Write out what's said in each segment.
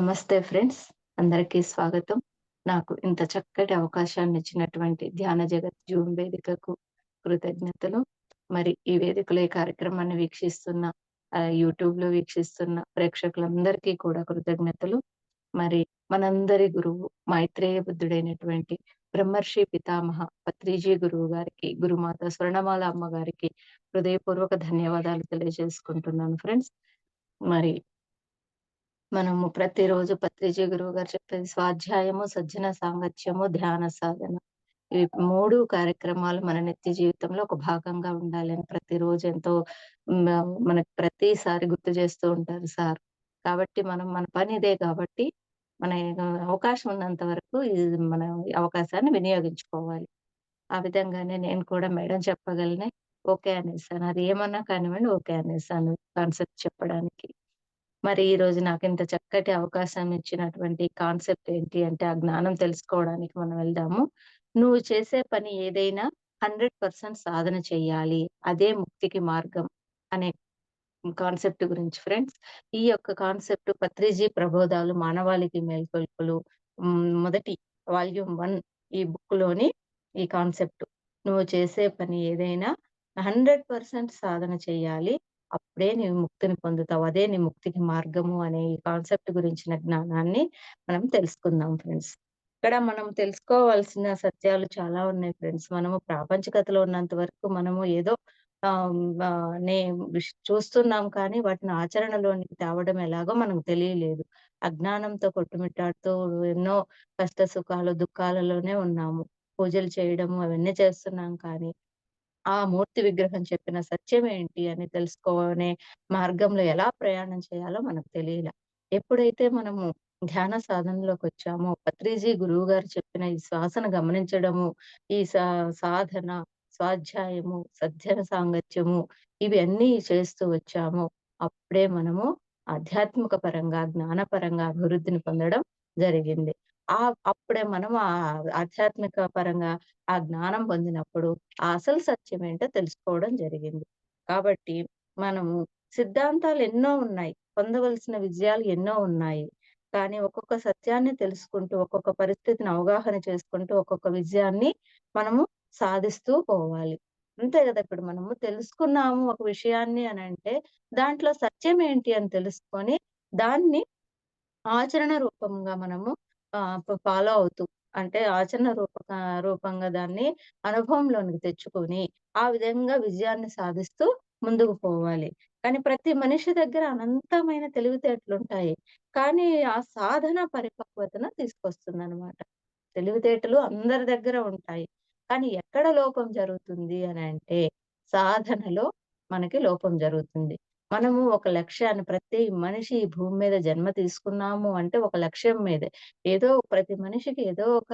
నమస్తే ఫ్రెండ్స్. అందరికీ స్వాగతం. నాకు ఇంత చక్కటి అవకాశాన్ని ఇచ్చినటువంటి ధ్యాన జగత్ జూమ్ వేదికకు కృతజ్ఞతలు. మరి ఈ వేదికలో ఈ కార్యక్రమాన్ని వీక్షిస్తున్న యూట్యూబ్‌లో వీక్షిస్తున్న ప్రేక్షకులందరికీ కూడా కృతజ్ఞతలు. మరి మనందరి గురువు మైత్రేయ బుద్ధుడైనటువంటి బ్రహ్మర్షి పితామహ పత్రిజీ గురువు గారికి, గురుమాత స్వర్ణమాల అమ్మగారికి హృదయపూర్వక ధన్యవాదాలు తెలియజేసుకుంటున్నాను ఫ్రెండ్స్. మరి మనము ప్రతిరోజు పత్రిజీ గురువుగారు చెప్పేది స్వాధ్యాయము, సజ్జన సాంగత్యము, ధ్యాన సాధన. ఈ 3 కార్యక్రమాలు మన నిత్య జీవితంలో ఒక భాగంగా ఉండాలని ప్రతిరోజు ఎంతో మనకు ప్రతిసారి గుర్తు చేస్తూ ఉంటారు సార్. కాబట్టి మనం మన పని ఇదే కాబట్టి, మన అవకాశం ఉన్నంత వరకు మన అవకాశాన్ని వినియోగించుకోవాలి. ఆ విధంగానే నేను కూడా మేడం చెప్పగలనే ఓకే అనేసాను. అది ఏమన్నా కానివ్వండి ఓకే అనేసాను కాన్సెప్ట్ చెప్పడానికి. మరి ఈరోజు నాకింత చక్కటి అవకాశం ఇచ్చినటువంటి కాన్సెప్ట్ ఏంటి అంటే, ఆ జ్ఞానం తెలుసుకోవడానికి మనం వెళ్దాము. నువ్వు చేసే పని ఏదైనా 100% సాధన చెయ్యాలి. అదే ముక్తికి మార్గం అనే కాన్సెప్ట్ గురించి ఫ్రెండ్స్. ఈ యొక్క కాన్సెప్ట్ 'పత్రిజీ ప్రబోధాలు మానవాళికి మేల్కొల్పులు' మొదటి వాల్యూమ్ 1 ఈ బుక్‌లోని ఈ కాన్సెప్ట్. నువ్వు చేసే పని ఏదైనా 100% సాధన చెయ్యాలి. అప్పుడే నీవు ముక్తిని పొందుతావు. అదే నీ ముక్తికి మార్గము అనే ఈ కాన్సెప్ట్ గురించిన జ్ఞానాన్ని మనం తెలుసుకుందాం ఫ్రెండ్స్. ఇక్కడ మనం తెలుసుకోవాల్సిన సత్యాలు చాలా ఉన్నాయి ఫ్రెండ్స్. మనము ప్రాపంచికతలో ఉన్నంత వరకు మనము ఏదో ఆహ్, ఆహ్, నే చూస్తున్నాం కానీ వాటిని ఆచరణలోనికి తేవడం ఎలాగో మనకు తెలియలేదు. అజ్ఞానంతో కొట్టుమిట్టాడుతూ ఎన్నో కష్ట సుఖాలు, దుఃఖాలలోనే ఉన్నాము. పూజలు చేయడము అవన్నీ చేస్తున్నాం కానీ ఆ మూర్తి విగ్రహం చెప్పిన సత్యమేంటి అని తెలుసుకోనే మార్గంలో ఎలా ప్రయాణం చేయాలో మనకు తెలియలా. ఎప్పుడైతే మనము ధ్యాన సాధనలోకొచ్చామో, పత్రిజీ గురువుగారు చెప్పిన ఈ శ్వాసను గమనించడము, ఈ సాధన, స్వాధ్యాయము, సజ్జన సాంగత్యము ఇవి అన్నీ చేస్తూ వచ్చామో, అప్పుడే మనము ఆధ్యాత్మిక పరంగా, జ్ఞానపరంగా అభివృద్ధిని పొందడం జరిగింది. అప్పుడే మనం ఆధ్యాత్మిక పరంగా ఆ జ్ఞానం పొందినప్పుడు ఆ అసలు సత్యమేంటో తెలుసుకోవడం జరిగింది. కాబట్టి మనము సిద్ధాంతాలు ఎన్నో ఉన్నాయి. పొందవలసిన విజయాలు ఎన్నో ఉన్నాయి. కానీ ఒక్కొక్క సత్యాన్ని తెలుసుకుంటూ, ఒక్కొక్క పరిస్థితిని అవగాహన చేసుకుంటూ, ఒక్కొక్క విజయాన్ని మనము సాధిస్తూ పోవాలి. అంతే గదా! ఇప్పుడు మనము తెలుసుకున్నాము ఒక విషయాన్ని అనంటే, దాంట్లో సత్యం ఏంటి అని తెలుసుకొని, దాన్ని ఆచరణ రూపంగా మనము ఫాలో అవుతూ అంటే ఆచరణ రూపంగా దాన్ని అనుభవంలోనికి తెచ్చుకొని, ఆ విధంగా విజయాన్ని సాధిస్తూ ముందుకు పోవాలి. కానీ ప్రతి మనిషి దగ్గర అనంతమైన తెలివితేటలుంటాయి. కానీ ఆ సాధన పరిపక్వతను తీసుకొస్తుందనమాట. తెలివితేటలు అందరి దగ్గర ఉంటాయి. కానీ ఎక్కడ లోపం జరుగుతుంది అనంటే, సాధనలో మనకి లోపం జరుగుతుంది. మనము ఒక లక్ష్యాన్ని ప్రతి మనిషి ఈ భూమి మీద జన్మ తీసుకున్నాము అంటే ఒక లక్ష్యం మీదే. ఏదో ప్రతి మనిషికి ఏదో ఒక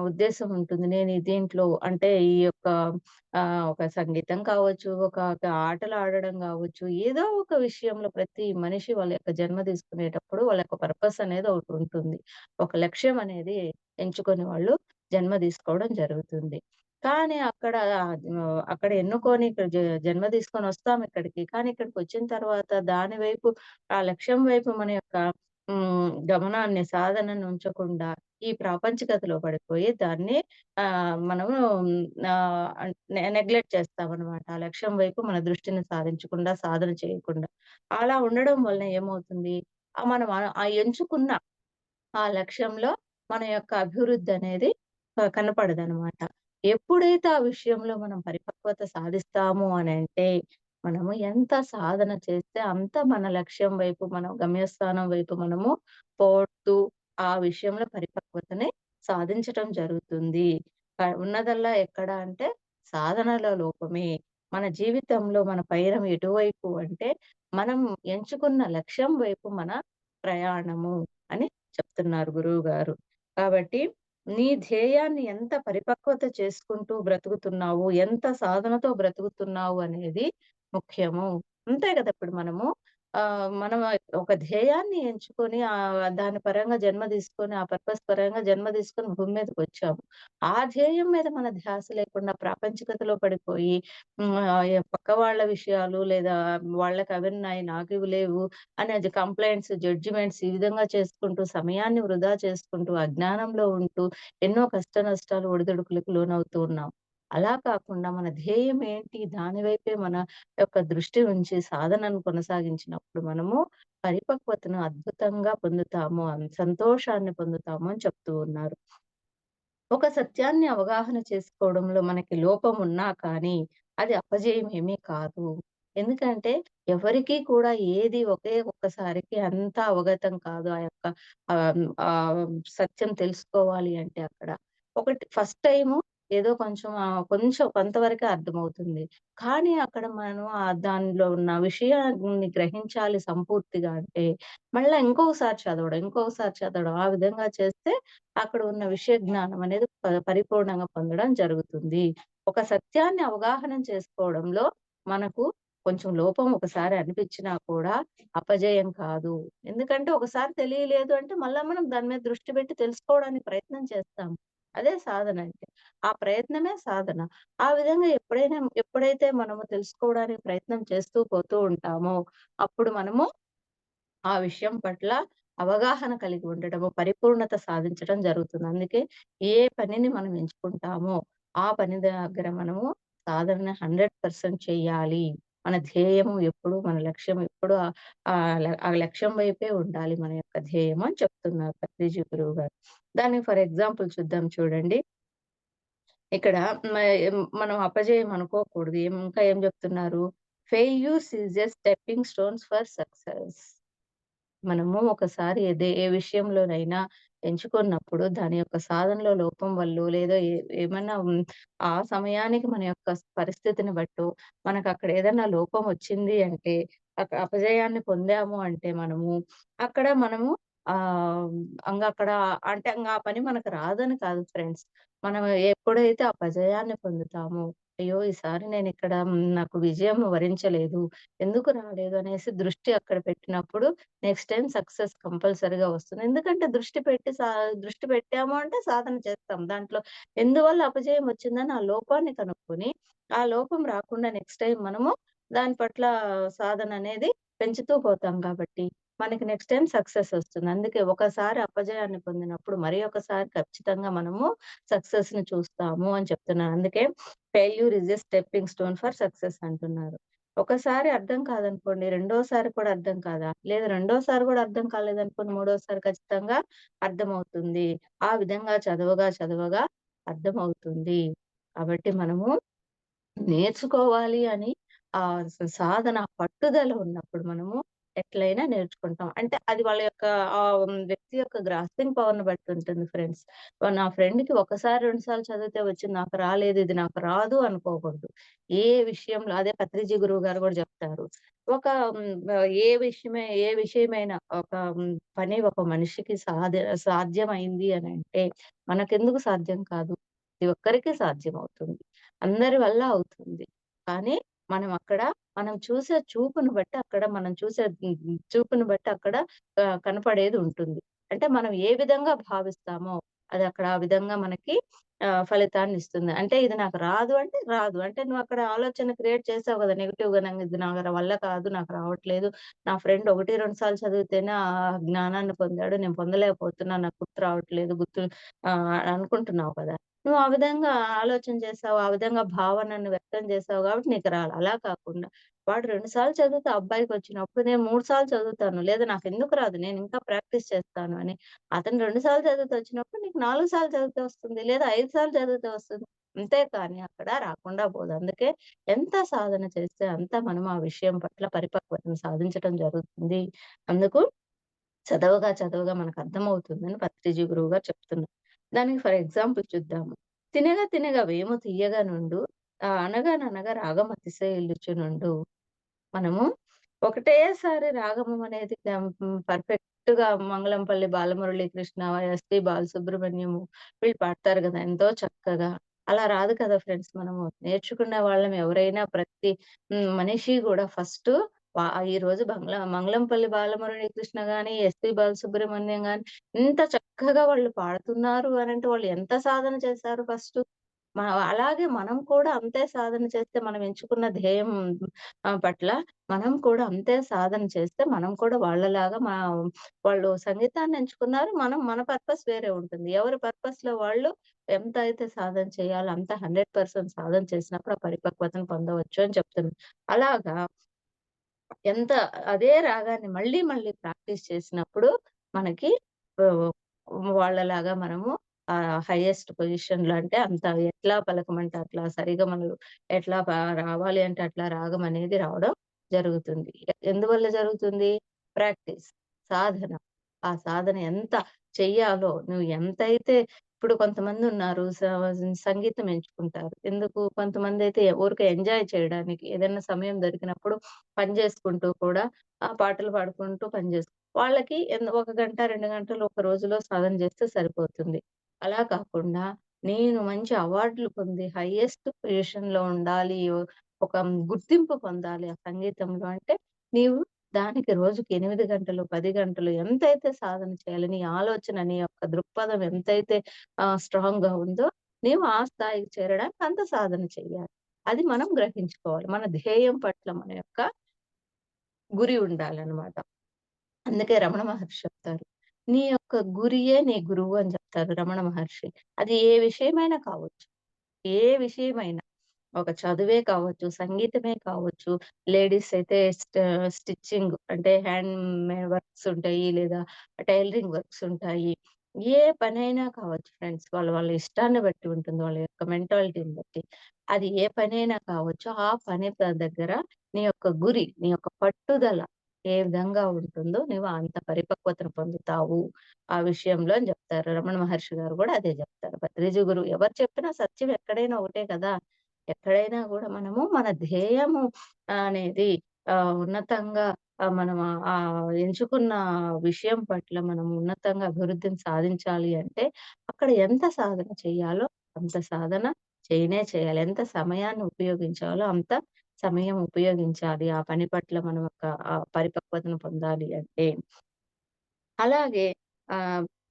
ఉద్దేశ్యం ఉంటుంది. నేను దీంట్లో అంటే ఈ యొక్క ఒక సంగీతం కావచ్చు, ఒక ఆటలు ఆడడం గావచ్చు, ఏదో ఒక విషయంలో ప్రతి మనిషి వాళ్ళ యొక్క జన్మ తీసుకునేటప్పుడు వాళ్ళ యొక్క పర్పస్ అనేది ఒకటుంటుంది. ఒక లక్ష్యం అనేది ఎంచుకొని వాళ్ళు జన్మ తీసుకోవడం జరుగుతుంది. కానీ అక్కడ ఎన్నుకొని ఇక్కడ జన్మ తీసుకొనొస్తాం ఇక్కడికి. కానీ ఇక్కడికొచ్చిన తర్వాత దాని వైపు ఆ లక్ష్యం వైపు మన యొక్క గమనాన్ని, సాధనను ఉంచకుండా ఈ ప్రాపంచికతలో పడిపోయి దాన్ని మనము నెగ్లెక్ట్ చేస్తామనమాట. ఆ లక్ష్యం వైపు మన దృష్టిని సాధించకుండా, సాధన చేయకుండా. అలా ఉండడం వలన ఏమవుతుంది? మనం ఎంచుకున్న ఆ లక్ష్యంలో మన యొక్క అభివృద్ధనేది కనపడదనమాట. ఎప్పుడైతే ఆ విషయంలో మనం పరిపక్వత సాధిస్తాము అనంటే, మనము ఎంత సాధన చేస్తే అంత మన లక్ష్యం వైపు, మన గమ్యస్థానం వైపు మనము పోతూ ఆ విషయంలో పరిపక్వతని సాధించటం జరుగుతుంది. ఉన్నదల్లా ఎక్కడ అంటే సాధనలో లోపమే. మన జీవితంలో మన పయనం ఎటువైపు అంటే, మనం ఎంచుకున్న లక్ష్యం వైపు మన ప్రయాణము అని చెప్తున్నారు గురువుగారు. కాబట్టి నీ ధ్యేయాన్ని ఎంత పరిపక్వత చేసుకుంటూ బ్రతుకుతున్నావు, ఎంత సాధనతో బ్రతుకుతున్నావు అనేది ముఖ్యము. అంతే గదా! ఇప్పుడు మనము మనం ఒక ధ్యేయాన్ని ఎంచుకొని దాని పరంగా జన్మ తీసుకొని, ఆ పర్పస్ పరంగా జన్మ తీసుకొని భూమి మీదకొచ్చాము. ఆ ధ్యేయం మీద మన ధ్యాస లేకుండా ప్రాపంచికతలో పడిపోయి పక్క వాళ్ళ విషయాలు లేదా వాళ్ళకి అవున్నాయి నాకివి లేవు అనేది కంప్లెయింట్స్, జడ్జిమెంట్స్ ఈ విధంగా చేసుకుంటూ, సమయాన్ని వృధా చేసుకుంటూ, అజ్ఞానంలో ఉంటూ, ఎన్నో కష్ట నష్టాలు, ఒడిదుడుకులకు లోనవుతూ ఉన్నాం. అలా కాకుండా మన ధ్యేయం ఏంటి? దాని వైపే మన యొక్క దృష్టి ఉంచి సాధనను కొనసాగించినప్పుడు మనము పరిపక్వతను అద్భుతంగా పొందుతాము. సంతోషాన్ని పొందుతాము అని చెప్తూ ఉన్నారు. ఒక సత్యాన్ని అవగాహన చేసుకోవడంలో మనకి లోపం ఉన్నా కానీ, అది అపజయం ఏమీ కాదు. ఎందుకంటే, ఎవరికీ కూడా ఏది ఒకే ఒక్కసారికి అంతా అవగతం కాదు. ఆ యొక్క ఆహ్, సత్యం తెలుసుకోవాలి అంటే అక్కడ. ఒకటి ఫస్ట్ టైము ఏదో కొంచెం కొంచెం కొంతవరకే అర్థమవుతుంది. కానీ అక్కడ మనం దానిలో ఉన్న విషయాన్ని గ్రహించాలి సంపూర్తిగా అంటే, మళ్ళా ఇంకొకసారి చదవడం ఆ విధంగా చేస్తే అక్కడ ఉన్న విషయ జ్ఞానం అనేది పరిపూర్ణంగా పొందడం జరుగుతుంది. ఒక సత్యాన్ని అవగాహన చేసుకోవడంలో మనకు కొంచెం లోపం ఒకసారి అనిపించినా కూడా అపజయం కాదు. ఎందుకంటే ఒకసారి తెలియలేదు అంటే మళ్ళా మనం దాని మీద దృష్టి పెట్టి తెలుసుకోవడానికి ప్రయత్నం చేస్తాం. అదే సాధన అంటే. ఆ ప్రయత్నమే సాధన. ఆ విధంగా ఎప్పుడైతే మనము తెలుసుకోవడానికి ప్రయత్నం చేస్తూ పోతూ ఉంటామో అప్పుడు మనము ఆ విషయం పట్ల అవగాహన కలిగి ఉండడము, పరిపూర్ణత సాధించడం జరుగుతుంది. అందుకే ఏ పనిని మనం ఎంచుకుంటామో, ఆ పని దగ్గర మనము సాధన 100% చెయ్యాలి. మన ధ్యేయము ఎప్పుడు, మన లక్ష్యం ఎప్పుడు ఆ లక్ష్యం వైపే ఉండాలి మన యొక్క ధ్యేయం అని చెప్తున్నారు పత్రిజీ గురువుగారు. దానికి ఫర్ ఎగ్జాంపుల్ చూద్దాం చూడండి. ఇక్కడ మ మనం అపజయం అనుకోకూడదు. ఇంకా ఏం చెప్తున్నారు? Failures is a stepping stones for success. మనము ఒకసారి ఏ విషయంలోనైనా ఎంచుకున్నప్పుడు దాని యొక్క సాధనలో లోపం వల్లో లేదా ఏమన్నా ఆ సమయానికి మన యొక్క పరిస్థితిని బట్టో మనకక్కడ ఏదన్నా లోపం వచ్చింది అంటే అపజయాన్ని పొందాము అంటే మనము ఆహ్, ఇంగక్కడ అంటే ఆ పని మనకు రాదని కాదు ఫ్రెండ్స్. మనం ఎప్పుడైతే అపజయాన్ని పొందుతామో, అయ్యో! ఈసారి నేనిక్కడ నాకు విజయం వరించలేదు. ఎందుకు రాలేదు అనేసి దృష్టి అక్కడ పెట్టినప్పుడు నెక్స్ట్ టైమ్ సక్సెస్ కంపల్సరీగా వస్తుంది. ఎందుకంటే దృష్టి పెట్టాము అంటే సాధన చేస్తాం. దాంట్లో ఎందువల్ల అపజయం వచ్చిందని ఆ లోపాన్ని కనుక్కొని, ఆ లోపం రాకుండా నెక్స్ట్ టైమ్ మనము దాని పట్ల సాధన అనేది పెంచుతూ పోతాం కాబట్టి, మనకి నెక్స్ట్ టైమ్ సక్సెస్ వస్తుంది. అందుకే ఒకసారి అపజయాన్ని పొందినప్పుడు మరి ఒకసారి ఖచ్చితంగా మనము సక్సెస్‌ని చూస్తాము అని చెప్తున్నాను. అందుకే failure is a stepping stone for success అంటున్నారు. ఒకసారి అర్థం కాదనుకోండి, రెండోసారి కూడా అర్థం కాదా? లేదా రెండోసారి గూడా అర్థం కాలేదనుకోండి, మూడోసారి ఖచ్చితంగా అర్థమవుతుంది. ఆ విధంగా చదవగా అర్థమవుతుంది. కాబట్టి మనము నేర్చుకోవాలి అని సాధన పట్టుదల ఉన్నప్పుడు మనము ఎట్లైనా నేర్చుకుంటాం. అంటే అది వాళ్ళ యొక్క వ్యక్తి యొక్క గ్రాస్పింగ్ పవర్‌ని బట్టి ఉంటుంది ఫ్రెండ్స్. నా ఫ్రెండ్‌కి ఒకసారి, 2 సార్లు చదివితే వచ్చింది. నాకు రాలేదు, ఇది నాకు రాదు అనుకోకూడదు. ఏ విషయంలో అదే పత్రిజీ గురువు గారు గూడా చెప్తారు. ఒక ఏ విషయమైనా ఒక పని ఒక మనిషికి సాధ్యమైంది అనంటే మనకెందుకు సాధ్యం కాదు? ప్రతి ఒక్కరికి సాధ్యమవుతుంది. అందరి వల్ల అవుతుంది. కానీ మనం చూసే చూపును బట్టి మనం చూసే చూపును బట్టి అక్కడ కనపడేది ఉంటుంది. అంటే మనం ఏ విధంగా భావిస్తామో అది అక్కడ ఆ విధంగా మనకి ఫలితాన్నిస్తుంది. అంటే ఇది నాకు రాదు అంటే రాదు. అంటే నువ్వక్కడ ఆలోచన క్రియేట్ చేసావు గదా! నెగెటివ్‌గా ఇది నా వల్ల కాదు, నాకు రావట్లేదు. నా ఫ్రెండ్ 1, 2 సార్లు చదివితేనే ఆ జ్ఞానాన్ని పొందాడు. నేను పొందలేకపోతున్నా. నాకు గుర్తు రావట్లేదు. అనుకుంటున్నావు కదా! నువ్వు ఆ విధంగా ఆలోచన చేసావు. ఆ విధంగా భావనను వ్యక్తం చేసావు కాబట్టి నీకు రాలే. అలా కాకుండా వాడు 2 సార్లు చదివితే ఆ అబ్బాయికొచ్చినప్పుడు నేను 3 సార్లు చదువుతాను. లేదా నాకెందుకు రాదు నేనింకా ప్రాక్టీస్ చేస్తాను అని. అతను 2 సార్లు చదివితే వచ్చినప్పుడు నీకు 4 సార్లు చదివితే వస్తుంది. లేదా 5 సార్లు చదివితే వస్తుంది. అంతేకాని అక్కడ రాకుండా పోదు. అందుకే ఎంత సాధన చేస్తే అంత మనం ఆ విషయం పట్ల పరిపక్వతను సాధించటం జరుగుతుంది. అందుకు చదవగా మనకర్థమవుతుందని పత్రిజీ గురువుగారు చెప్తున్నారు. దానికి ఫర్ ఎగ్జాంపుల్ చూద్దాము. తినగా వేము తియ్యగా నుండు అనగననగా రాగమతిశయిల్లుచునుండు. మనము ఒకటేసారి రాగము అనేది పర్ఫెక్ట్‌గా మంగళంపల్లి బాలమురళీకృష్ణ, ఎస్‌పి బాలసుబ్రహ్మణ్యము వీళ్ళు పాడతారు గదా! ఎంతో చక్కగా. అలా రాదు కదా ఫ్రెండ్స్ మనము. నేర్చుకునే వాళ్ళం ఎవరైనా మనిషి గూడా ఫస్టు ఈరోజు మంగళంపల్లి బాలమురళీకృష్ణ గాని, ఎస్‌పి బాలసుబ్రహ్మణ్యం గాని ఇంత చక్కగా వాళ్ళు పాడుతున్నారు అనంటే వాళ్ళు ఎంత సాధన చేశారు ఫస్టు. అలాగే మనం కూడా అంతే సాధన చేస్తే మనం ఎంచుకున్న ధ్యేయం పట్ల మనం కూడా అంతే సాధన చేస్తే మనం కూడా వాళ్ళలాగా వాళ్ళు సంగీతాన్ని ఎంచుకున్నారు. మనం మన పర్పస్ వేరే ఉంటుంది. ఎవరి పర్పస్‌లో వాళ్ళు ఎంత అయితే సాధన చేయాలో అంత 100% సాధన చేసినప్పుడు ఆ పరిపక్వతను పొందవచ్చు అని చెప్తున్నా. అలాగా ఎంత అదే రాగాన్ని మళ్ళీ మళ్ళీ ప్రాక్టీస్ చేసినప్పుడు మనకి ఆహ్, వాళ్ళలాగా మనము హైయెస్ట్ పొజిషన్‌లో అంటే అంత ఎట్లా పలకమంటే అట్లా సరిగమలు ఎట్లా రావాలి అంటే అట్లా రాగం అనేది రావడం జరుగుతుంది. ఎందువల్ల జరుగుతుంది? ప్రాక్టీస్, సాధన. ఆ సాధన ఎంత చెయ్యాలో నువ్వు ఎంతైతే ఇప్పుడు కొంతమందున్నారు సంగీతం ఎంచుకుంటారు. ఎందుకు? కొంతమందైతే ఊరికే ఎంజాయ్ చేయడానికి ఏదైనా సమయం దొరికినప్పుడు పని చేసుకుంటూ కూడా పాటలు పాడుకుంటూ పని వాళ్ళకి ఒక గంట, 2 గంటలు ఒక రోజులో సాధన చేస్తే సరిపోతుంది. అలా కాకుండా నేను మంచి అవార్డులు పొంది హైయెస్ట్ పొజిషన్‌లో ఉండాలి. ఒక గుర్తింపు పొందాలి ఆ సంగీతంలో అంటే నీవు దానికి రోజుకి 8 గంటలు, 10 గంటలు ఎంతైతే సాధన చేయాలి, నీ ఆలోచన, నీ యొక్క దృక్పథం ఎంతైతే స్ట్రాంగ్‌గా ఉందో నీవు ఆ స్థాయికి చేరడానికి అంత సాధన చెయ్యాలి. అది మనం గ్రహించుకోవాలి. మన ధ్యేయం పట్ల మన యొక్క గురి ఉండాలనమాట. అందుకే రమణ మహర్షి చెప్తారు. నీ యొక్క గురియే నీ గురువు అని చెప్తారు రమణ మహర్షి. అది ఏ విషయమైనా కావచ్చు. ఏ విషయమైనా. ఒక చదువే కావచ్చు, సంగీతమే కావచ్చు, లేడీస్ అయితే స్టిచ్చింగ్ అంటే హ్యాండ్ వర్క్స్ ఉంటాయి. లేదా టైలరింగ్ వర్క్స్ ఉంటాయి. ఏ పనైనా కావచ్చు ఫ్రెండ్స్. వాళ్ళ వాళ్ళ ఇష్టాన్ని బట్టి ఉంటుంది. వాళ్ళ యొక్క మెంటాలిటీని బట్టి. అది ఏ పనైనా కావచ్చు. ఆ పని దగ్గర నీ యొక్క గురి, నీ యొక్క పట్టుదల ఏ విధంగా ఉంటుందో నీవు అంత పరిపక్వతను పొందుతావు. ఆ విషయంలో అని జెప్తారు. రమణ మహర్షి గారు గూడా అదే జెప్తారు. భద్రిజి గురువు ఎవరు చెప్పినా సత్యం ఎక్కడైనా ఒకటే కదా! ఎక్కడైనా గూడా మనము మన ధ్యేయము అనేది ఉన్నతంగా మనం ఎంచుకున్న విషయం పట్ల మనం ఉన్నతంగా అభివృద్ధిని సాధించాలి అంటే, అక్కడ ఎంత సాధన చేయాలో అంత సాధన చేయనే చేయాలి. ఎంత సమయాన్ని ఉపయోగించాలో అంత సమయం ఉపయోగించాలి. ఆ పని పట్ల మనం ఒక పరిపక్వతను పొందాలి అంటే. అలాగే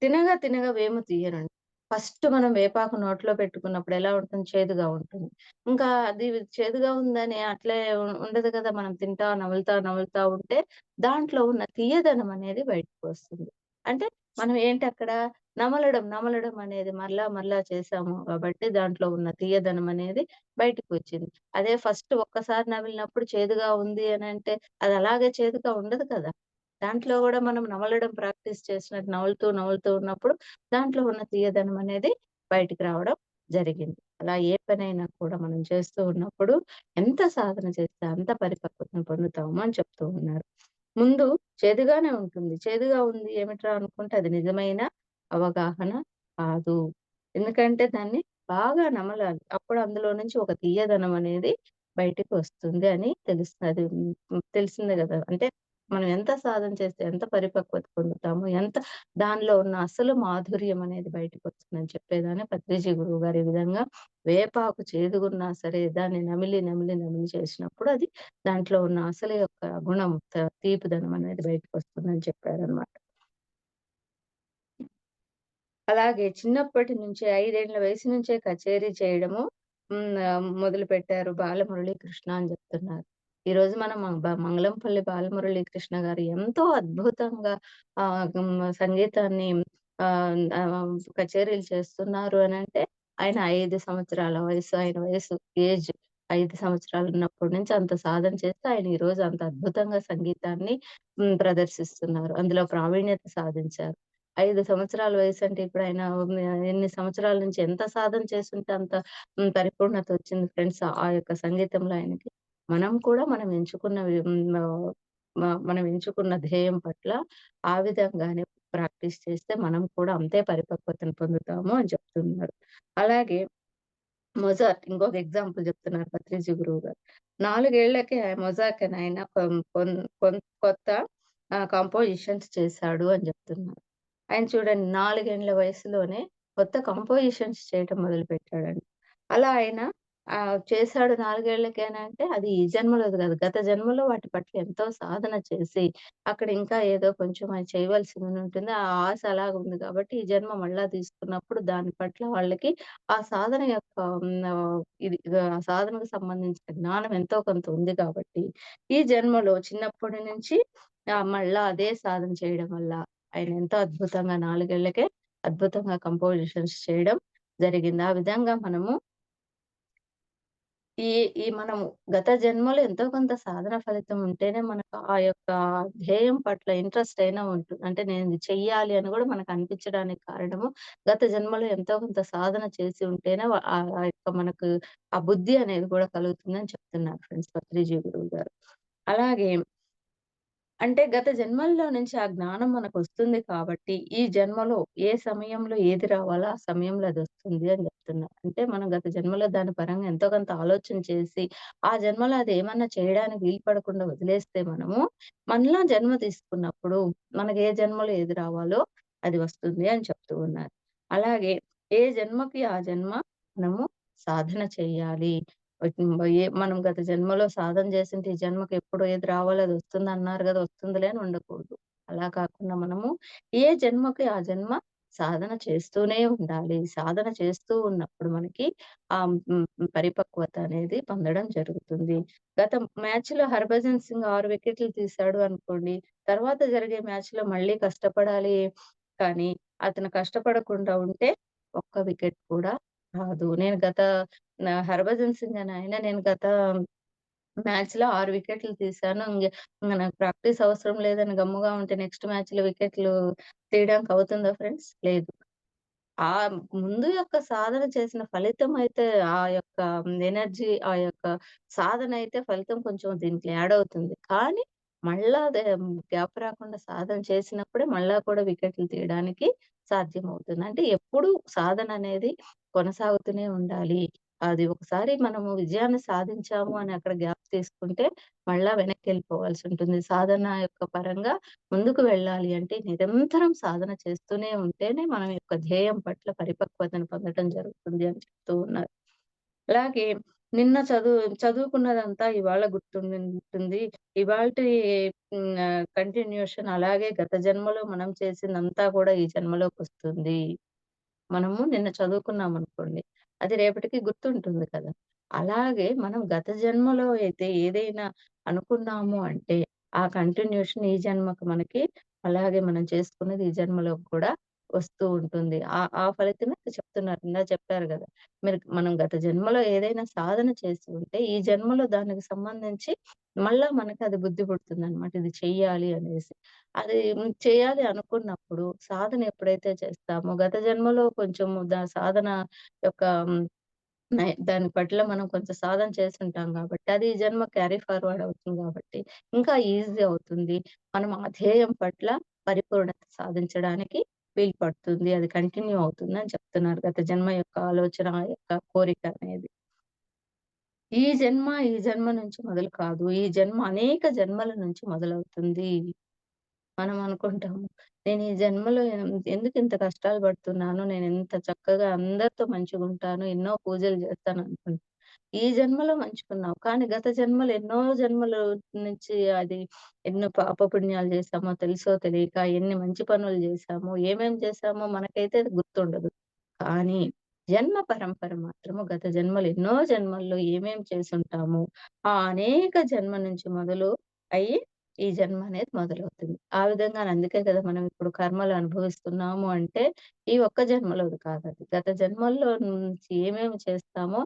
తినగా తినగా వేము తీయనండి. ఫస్ట్ మనం వేపాకు నోట్లో పెట్టుకున్నప్పుడు ఎలా ఉంటుంది? చేదుగా ఉంటుంది. ఇంకా అది చేదుగా ఉందని అట్లే ఉండదు కదా! మనం తింటా, నములుతా, నములుతా ఉంటే దాంట్లో ఉన్న తియ్యదనం అనేది బయటకొస్తుంది. అంటే మనం ఏంటి అక్కడ నమలడం, నమలడం అనేది మరలా మరలా చేశాము కాబట్టి దాంట్లో ఉన్న తియ్యదనం అనేది బయటికొచ్చింది. అదే ఫస్ట్ ఒక్కసారి నమిలినప్పుడు చేదుగా ఉంది అనంటే అది అలాగే చేదుగా ఉండదు కదా! దాంట్లో గూడా మనం నమలడం ప్రాక్టీస్ చేసినట్టు నములుతూ, నములుతూ ఉన్నప్పుడు దాంట్లో ఉన్న తియ్యదనం అనేది బయటికి రావడం జరిగింది. అలా ఏ పనైనా కూడా మనం చేస్తూ ఉన్నప్పుడు ఎంత సాధన చేస్తే అంత పరిపక్వతను పొందుతాము అని చెప్తూ ఉన్నారు. ముందు చేదుగానే ఉంటుంది. చేదుగా ఉంది ఏమిట్రా అనుకుంటే అది నిజమైన అవగాహన కాదు. ఎందుకంటే దాన్ని బాగా నమలాలి. అప్పుడు అందులో నుంచి ఒక తియ్యదనం అనేది బయటికి వస్తుంది అని తెలుస్తది. తెలిసిందే గదా! అంటే మనం ఎంత సాధన చేస్తే ఎంత పరిపక్వత పొందుతామో, ఎంత దానిలో ఉన్న అసలు మాధుర్యం అనేది బయటకొస్తుందని చెప్పేదాన్ని పత్రిజీ గురువుగారు ఈ విధంగా వేపాకు చేదుగున్నా సరే దాన్ని నమిలి, నమిలి, నమిలి చేసినప్పుడు అది దాంట్లో ఉన్న అసలు యొక్క గుణం తీపిదనం అనేది బయటకొస్తుందని చెప్పారనమాట. అలాగే చిన్నప్పటి నుంచే 5 ఏళ్ల వయసు నుంచే కచేరీ చేయడము మొదలుపెట్టారు బాలమురళీకృష్ణ అని జెప్తున్నారు. ఈరోజు మనం మంగళంపల్లి బాలమురళీకృష్ణ గారు ఎంతో అద్భుతంగా సంగీతాన్ని కచేరీలు చేస్తున్నారు అనంటే ఆయన 5 సంవత్సరాల వయసు, ఆయన వయసు ఏజ్ 5 సంవత్సరాలు ఉన్నప్పటి నుంచి అంత సాధన చేస్తే ఆయన ఈరోజు అంత అద్భుతంగా సంగీతాన్ని ప్రదర్శిస్తున్నారు. అందులో ప్రావీణ్యత సాధించారు. 5 సంవత్సరాల వయసంటే ఇప్పుడాయన ఎన్ని సంవత్సరాల నుంచి ఎంత సాధన చేసుంటే అంత పరిపూర్ణత వచ్చింది ఫ్రెండ్స్ ఆ యొక్క సంగీతంలో ఆయనకి. మనం కూడా మనం ఎంచుకున్న ధ్యేయం పట్ల ఆ విధంగానే ప్రాక్టీస్ చేస్తే మనం కూడా అంతే పరిపక్వతను పొందుతాము అని చెప్తున్నారు. అలాగే మొజార్ట్ ఇంకొక ఎగ్జాంపుల్ చెప్తున్నారు పత్రిజీ గురువు గారు. 4 ఏళ్లకే మొజార్ట్ అని ఆయన కొన్ కొన్ కొత్త కంపోజిషన్స్ చేశాడు అని చెప్తున్నారు. ఆయన చూడండి 4 వయసులోనే కొత్త కంపోజిషన్స్ చేయటం మొదలుపెట్టాడండి. అలా ఆయన చేశాడు 4 ఏళ్లకేనంటే అది ఈ జన్మలోది కాదు. గత జన్మలో వాటి పట్ల ఎంతో సాధన చేసి, అక్కడ ఇంకా ఏదో కొంచెం అది చేయవలసిందుంటుంది. ఆ ఆశ అలాగుంది కాబట్టి, ఈ జన్మ మళ్ళా తీసుకున్నప్పుడు దాని పట్ల వాళ్ళకి ఆ సాధన యొక్క ఇది ఆ సాధనకు సంబంధించిన జ్ఞానం ఎంతో కొంత ఉంది కాబట్టి, ఈ జన్మలో చిన్నప్పటి నుంచి మళ్ళా అదే సాధన చేయడం వల్ల ఆయన ఎంతో అద్భుతంగా 4 ఏళ్లకే అద్భుతంగా కంపోజిషన్స్ చేయడం జరిగింది. ఆ విధంగా మనము ఈ ఈ మనము గత జన్మలో ఎంతో కొంత సాధన ఫలితం ఉంటేనే మనకు ఆ యొక్క ధ్యేయం పట్ల ఇంట్రెస్ట్ అయినా ఉంటుంది. అంటే నేను ఇది చెయ్యాలి అని గూడా మనకు అనిపించడానికి కారణము గత జన్మలో ఎంతో కొంత సాధన చేసి ఉంటేనే ఆ యొక్క మనకు ఆ బుద్ధి అనేది గూడా కలుగుతుందని చెప్తున్నారు ఫ్రెండ్స్ పత్రిజీ గురువు గారు. అలాగే అంటే గత జన్మల్లో నుంచి ఆ జ్ఞానం మనకొస్తుంది కాబట్టి, ఈ జన్మలో ఏ సమయంలో ఏది రావాలో ఆ సమయంలో అదొస్తుంది అని జెప్తున్నారు. అంటే మనం గత జన్మలో దాని పరంగా ఎంతో కొంత ఆలోచన చేసి, ఆ జన్మలో అదేమన్నా చేయడానికి వీలు పడకుండా వదిలేస్తే మనము, మళ్ళా జన్మ తీసుకున్నప్పుడు మనకి ఏ జన్మలో ఏది రావాలో అది వస్తుంది అని చెప్తూ ఉన్నారు. అలాగే ఏ జన్మకి ఆ జన్మ మనము సాధన చెయ్యాలి. మనం గత జన్మలో సాధన జేసింటే ఈ జన్మకి ఎప్పుడు ఏది రావాలో అది వస్తుందన్నారు గదా! వస్తుందిలే అని ఉండకూడదు. అలా కాకుండా మనము ఏ జన్మకి ఆ జన్మ సాధన చేస్తూనే ఉండాలి. సాధన చేస్తూ ఉన్నప్పుడు మనకి పరిపక్వత అనేది పొందడం జరుగుతుంది. గత మ్యాచ్‌లో హర్భజన్ సింగ్ 6 వికెట్లు తీశాడు అనుకోండి. తర్వాత జరిగే మ్యాచ్‌లో మళ్ళీ కష్టపడాలి కానీ, అతను కష్టపడకుండా ఉంటే ఒక్క వికెట్ కూడా రాదు. హర్భజన్ సింగ్ అనే ఆయన నేను గత మ్యాచ్‌లో 6 వికెట్లు తీశాను. నాకు ప్రాక్టీస్ అవసరం లేదని గమ్ముగా ఉంటే నెక్స్ట్ మ్యాచ్‌లో వికెట్లు తీయడానికి అవుతుందా ఫ్రెండ్స్? లేదు. ఆ ముందు యొక్క సాధన చేసిన ఫలితం అయితే ఆ యొక్క ఎనర్జీ, ఆ యొక్క సాధన అయితే ఫలితం కొంచెం దీంట్లో యాడ్ అవుతుంది. కానీ మళ్ళా గ్యాప్ రాకుండా సాధన చేసినప్పుడే మళ్ళా కూడా వికెట్లు తీయడానికి సాధ్యమవుతుంది. అంటే ఎప్పుడూ సాధన అనేది కొనసాగుతూనే ఉండాలి. అది ఒకసారి మనము విజయాన్ని సాధించాము అని అక్కడ గ్యాప్ తీసుకుంటే మళ్ళా వెనక్కెళ్ళిపోవాల్సుంటుంది. సాధన యొక్క పరంగా ముందుకు వెళ్ళాలి అంటే నిరంతరం సాధన చేస్తూనే ఉంటేనే మనం యొక్క ధ్యేయం పట్ల పరిపక్వతను పొందడం జరుగుతుంది అని చెప్తూ ఉన్నారు. అలాగే నిన్న చదువుకున్నదంతా ఇవాళ గుర్తుంటుంది. ఇవాల్టి కంటిన్యూషన్ అలాగే గత జన్మలో మనం చేసిందంతా కూడా ఈ జన్మలోకొస్తుంది. మనము నిన్న చదువుకున్నామనుకోండి. అది రేపటికి గుర్తుంటుంది కదా! అలాగే మనం గత జన్మలో అయితే ఏదైనా అనుకున్నాము అంటే, ఆ కంటిన్యూషన్ ఈ జన్మకు మనకి అలాగే మనం చేసుకున్నది ఈ జన్మలోకి కూడా వస్తూ ఉంటుంది. ఆ ఫలితమే చెప్తున్నారు. ఇందాక చెప్పారు గదా! మనం గత జన్మలో ఏదైనా సాధన చేసి ఉంటే, ఈ జన్మలో దానికి సంబంధించి మళ్ళా మనకది బుద్ధి పుడుతుందనమాట. ఇది చెయ్యాలి అనేసి. అది చేయాలి అనుకున్నప్పుడు సాధన ఎప్పుడైతే చేస్తామో, గత జన్మలో కొంచెం సాధన యొక్క దాని పట్ల మనం కొంచెం సాధన చేసుంటాం గాబట్టి, అది ఈ జన్మ క్యారీ ఫార్వర్డ్ అవుతుంది గాబట్టి, ఇంకా ఈజీ అవుతుంది. మనం ఆ ధ్యేయం పట్ల పరిపూర్ణత సాధించడానికి వీలు పడుతుంది. అది కంటిన్యూ అవుతుందని చెప్తున్నారు. గత జన్మ యొక్క ఆలోచన, ఆ యొక్క కోరిక అనేది. ఈ జన్మ నుంచి మొదలు కాదు. ఈ జన్మ అనేక జన్మల నుంచి మొదలవుతుంది. మనం అనుకుంటాము. నేను ఈ జన్మలో ఎందుకింత కష్టాలు పడుతున్నాను? నేనింత చక్కగా అందరితో మంచిగుంటాను. ఎన్నో పూజలు చేస్తాననుకుంటాం. ఈ జన్మలో మంచిగున్నావు. కానీ గత జన్మలో ఎన్నో జన్మలు నుంచి అది ఎన్నో పాపపుణ్యాలు చేశామో తెలుసో తెలియక ఎన్ని మంచి పనులు చేశామో, ఏమేం చేశామో మనకైతే అది గుర్తుండదు. కానీ జన్మ పరంపర మాత్రము గత జన్మలు ఎన్నో జన్మల్లో ఏమేం చేసుంటామో, ఆ అనేక జన్మ నుంచి మొదలు అయ్యి ఈ జన్మ అనేది మొదలవుతుంది. ఆ విధంగానే అందుకే కదా మనం ఇప్పుడు కర్మలు అనుభవిస్తున్నాము అంటే, ఈ ఒక్క జన్మలోది కాదది. గత జన్మల్లో నుంచి ఏమేమి చేస్తామో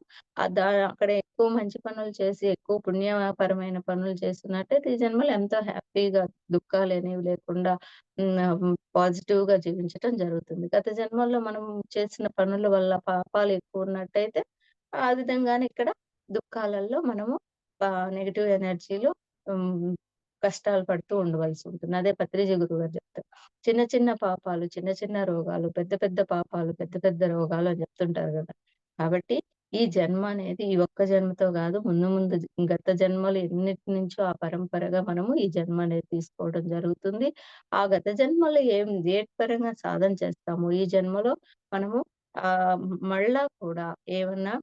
అక్కడ ఎక్కువ మంచి పనులు చేసి, ఎక్కువ పుణ్యపరమైన పనులు చేస్తున్నట్టయితే ఈ జన్మలో ఎంతో హ్యాపీగా దుఃఖాలనేవి లేకుండా పాజిటివ్‌గా జీవించటం జరుగుతుంది. గత జన్మల్లో మనం చేసిన పనుల వల్ల పాపాలు ఎక్కువున్నట్టయితే, ఆ విధంగానే ఇక్కడ దుఃఖాలలో మనము నెగెటివ్ ఎనర్జీలో హ్మ్. కష్టాలు పడుతూ ఉండవలసుంటుంది. అదే పత్రిజీ గురువుగారు చెప్తారు. చిన్న చిన్న పాపాలు, చిన్న చిన్న రోగాలు, పెద్ద పెద్ద పాపాలు, పెద్ద పెద్ద రోగాలు అని చెప్తుంటారు గదా! కాబట్టి ఈ జన్మ అనేది ఈ ఒక్క జన్మతో గాదు. ముందు ముందు గత జన్మలు ఎన్నిటి నుంచో ఆ పరంపరగా మనము ఈ జన్మ అనేది తీసుకోవడం జరుగుతుంది. ఆ గత జన్మలో వేటి పరంగా సాధన చేస్తామో ఈ జన్మలో మనము మళ్ళా కూడా ఏమన్నా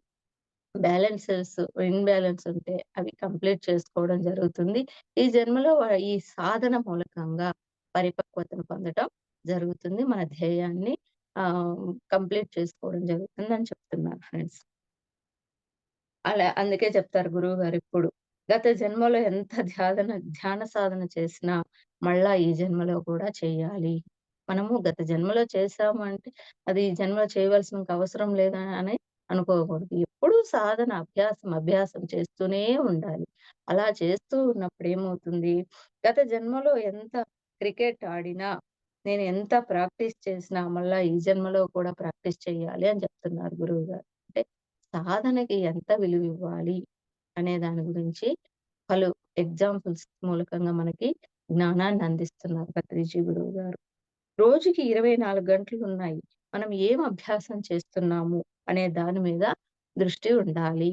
బ్యాలెన్సెస్ ఇన్‌బ్యాలెన్స్ ఉంటే అవి కంప్లీట్ చేసుకోవడం జరుగుతుంది. ఈ జన్మలో ఈ సాధన మూలకంగా పరిపక్వతను పొందటం జరుగుతుంది. మన ధ్యేయాన్ని కంప్లీట్ చేసుకోవడం జరుగుతుందని చెప్తున్నారు ఫ్రెండ్స్. అలా అందుకే చెప్తారు గురువుగారెప్పుడు. గత జన్మలో ఎంత ధ్యాన సాధన చేసినా మళ్ళా ఈ జన్మలో కూడా చేయాలి. మనము గత జన్మలో చేశాము అంటే అది ఈ జన్మలో చేయవలసిన అవసరం లేదా అని అనుకోకూడదు. ఎప్పుడూ సాధన, అభ్యాసం చేస్తూనే ఉండాలి. అలా చేస్తూ ఉన్నప్పుడు ఏమవుతుంది, గత జన్మలో ఎంత క్రికెట్ ఆడినా, నేను ఎంత ప్రాక్టీస్ చేసినా మళ్ళా ఈ జన్మలో కూడా ప్రాక్టీస్ చేయాలి అని చెప్తున్నారు గురువుగారు. అంటే సాధనకి ఎంత విలువివ్వాలి అనే దాని గురించి పలు ఎగ్జాంపుల్స్ మూలకంగా మనకి జ్ఞానాన్ని అందిస్తున్నారు పత్రిజీ గురువు గారు. రోజుకి 24 గంటలున్నాయి. మనం ఏం అభ్యాసం చేస్తున్నాము అనే దాని మీద దృష్టి ఉండాలి.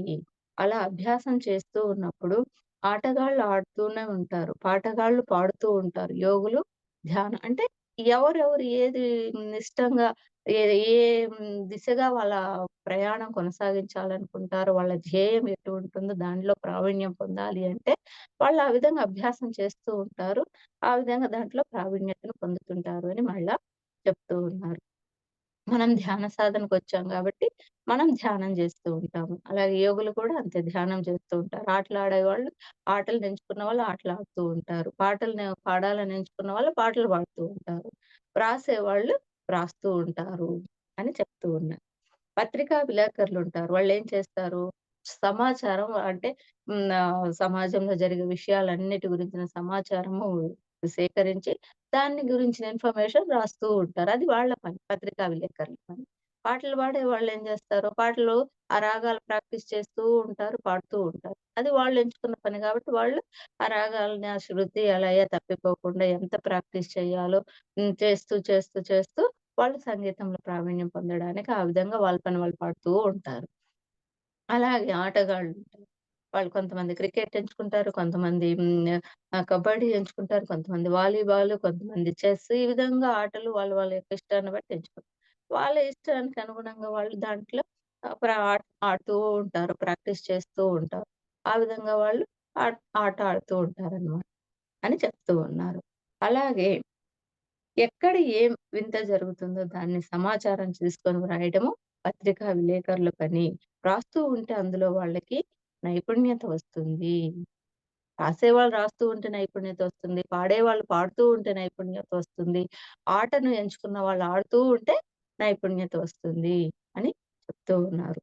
అలా అభ్యాసం చేస్తూ ఉన్నప్పుడు ఆటగాళ్ళు ఆడుతూనే ఉంటారు. పాటగాళ్ళు పాడుతూ ఉంటారు. యోగులు అంటే ఎవరెవరు ఏది ఇష్టంగా ఏ ఏ దిశగా వాళ్ళ ప్రయాణం కొనసాగించాలనుకుంటారో, వాళ్ళ ధ్యేయం ఎటు ఉంటుందో దానిలో ప్రావీణ్యం పొందాలి అంటే, వాళ్ళు ఆ విధంగా అభ్యాసం చేస్తూ ఉంటారు. ఆ విధంగా దాంట్లో ప్రావీణ్యతను పొందుతుంటారు అని మళ్ళా చెప్తూ ఉన్నారు. మనం ధ్యాన సాధనకొచ్చాం గాబట్టి, మనం ధ్యానం జేస్తూ ఉంటాము. అలాగే యోగులు కూడా అంతే ధ్యానం చేస్తూ ఉంటారు. ఆటలాడేవాళ్ళు ఆటలు ఎంచుకున్న వాళ్ళు ఆటలాడుతూ ఉంటారు. పాడాలని ఎంచుకున్న వాళ్ళు పాటలు పాడుతూ ఉంటారు. వ్రాసేవాళ్ళు వ్రాస్తూ ఉంటారు అని చెప్తూ ఉన్నారు. పత్రికా విలేకరులుంటారు. వాళ్ళేం చేస్తారు, సమాచారం అంటే సమాజంలో జరిగే విషయాలన్నిటి గురించిన సమాచారము సేకరించి, దాన్ని గురించిన ఇన్ఫర్మేషన్ రాస్తూ ఉంటారు. అది వాళ్ళ పని. పత్రికా విలేకరుల పని. పాటలు పాడేవాళ్ళేం జేస్తారు, పాటలు ఆ రాగాలు ప్రాక్టీస్ చేస్తూ ఉంటారు, పాడుతూ ఉంటారు. అది వాళ్ళు ఎంచుకున్న పని గాబట్టి, వాళ్ళు ఆ రాగాలని, ఆ శృతి, ఆ లయ తప్పిపోకుండా ఎంత ప్రాక్టీస్ చేయాలో చేస్తూ వాళ్ళు సంగీతంలో ప్రావీణ్యం పొందడానికి ఆ విధంగా వాళ్ళ పని వాళ్ళు పాడుతూ ఉంటారు. అలాగే ఆటగాళ్ళుంటారు. వాళ్ళు కొంతమంది క్రికెట్ ఎంచుకుంటారు. కొంతమంది కబడ్డీ ఎంచుకుంటారు. కొంతమంది వాలీబాల్, కొంతమంది చెస్ ఈ విధంగా ఆటలు వాళ్ళ వాళ్ళ యొక్క ఇష్టాన్ని బట్టి ఎంచుకుంటారు. వాళ్ళ ఇష్టానికి అనుగుణంగా వాళ్ళు దాంట్లో ఆహ్, ప్ర ఆడుతూ ఉంటారు. ప్రాక్టీస్ చేస్తూ ఉంటారు. ఆ విధంగా వాళ్ళు ఆట ఆడుతూ ఉంటారనమాట అని చెప్తూ ఉన్నారు. అలాగే ఎక్కడ ఏం వింత జరుగుతుందో దాన్ని సమాచారం తీసుకొని వ్రాయడము పత్రికా విలేకరుల పని. రాస్తూ ఉంటే అందులో వాళ్ళకి నైపుణ్యత వస్తుంది. రాసేవాళ్ళు రాస్తూ ఉంటే నైపుణ్యత వస్తుంది. పాడేవాళ్ళు పాడుతూ ఉంటే నైపుణ్యత వస్తుంది. ఆటను ఎంచుకున్న వాళ్ళు ఆడుతూ ఉంటే నైపుణ్యత వస్తుంది అని చెప్తూ ఉన్నారు.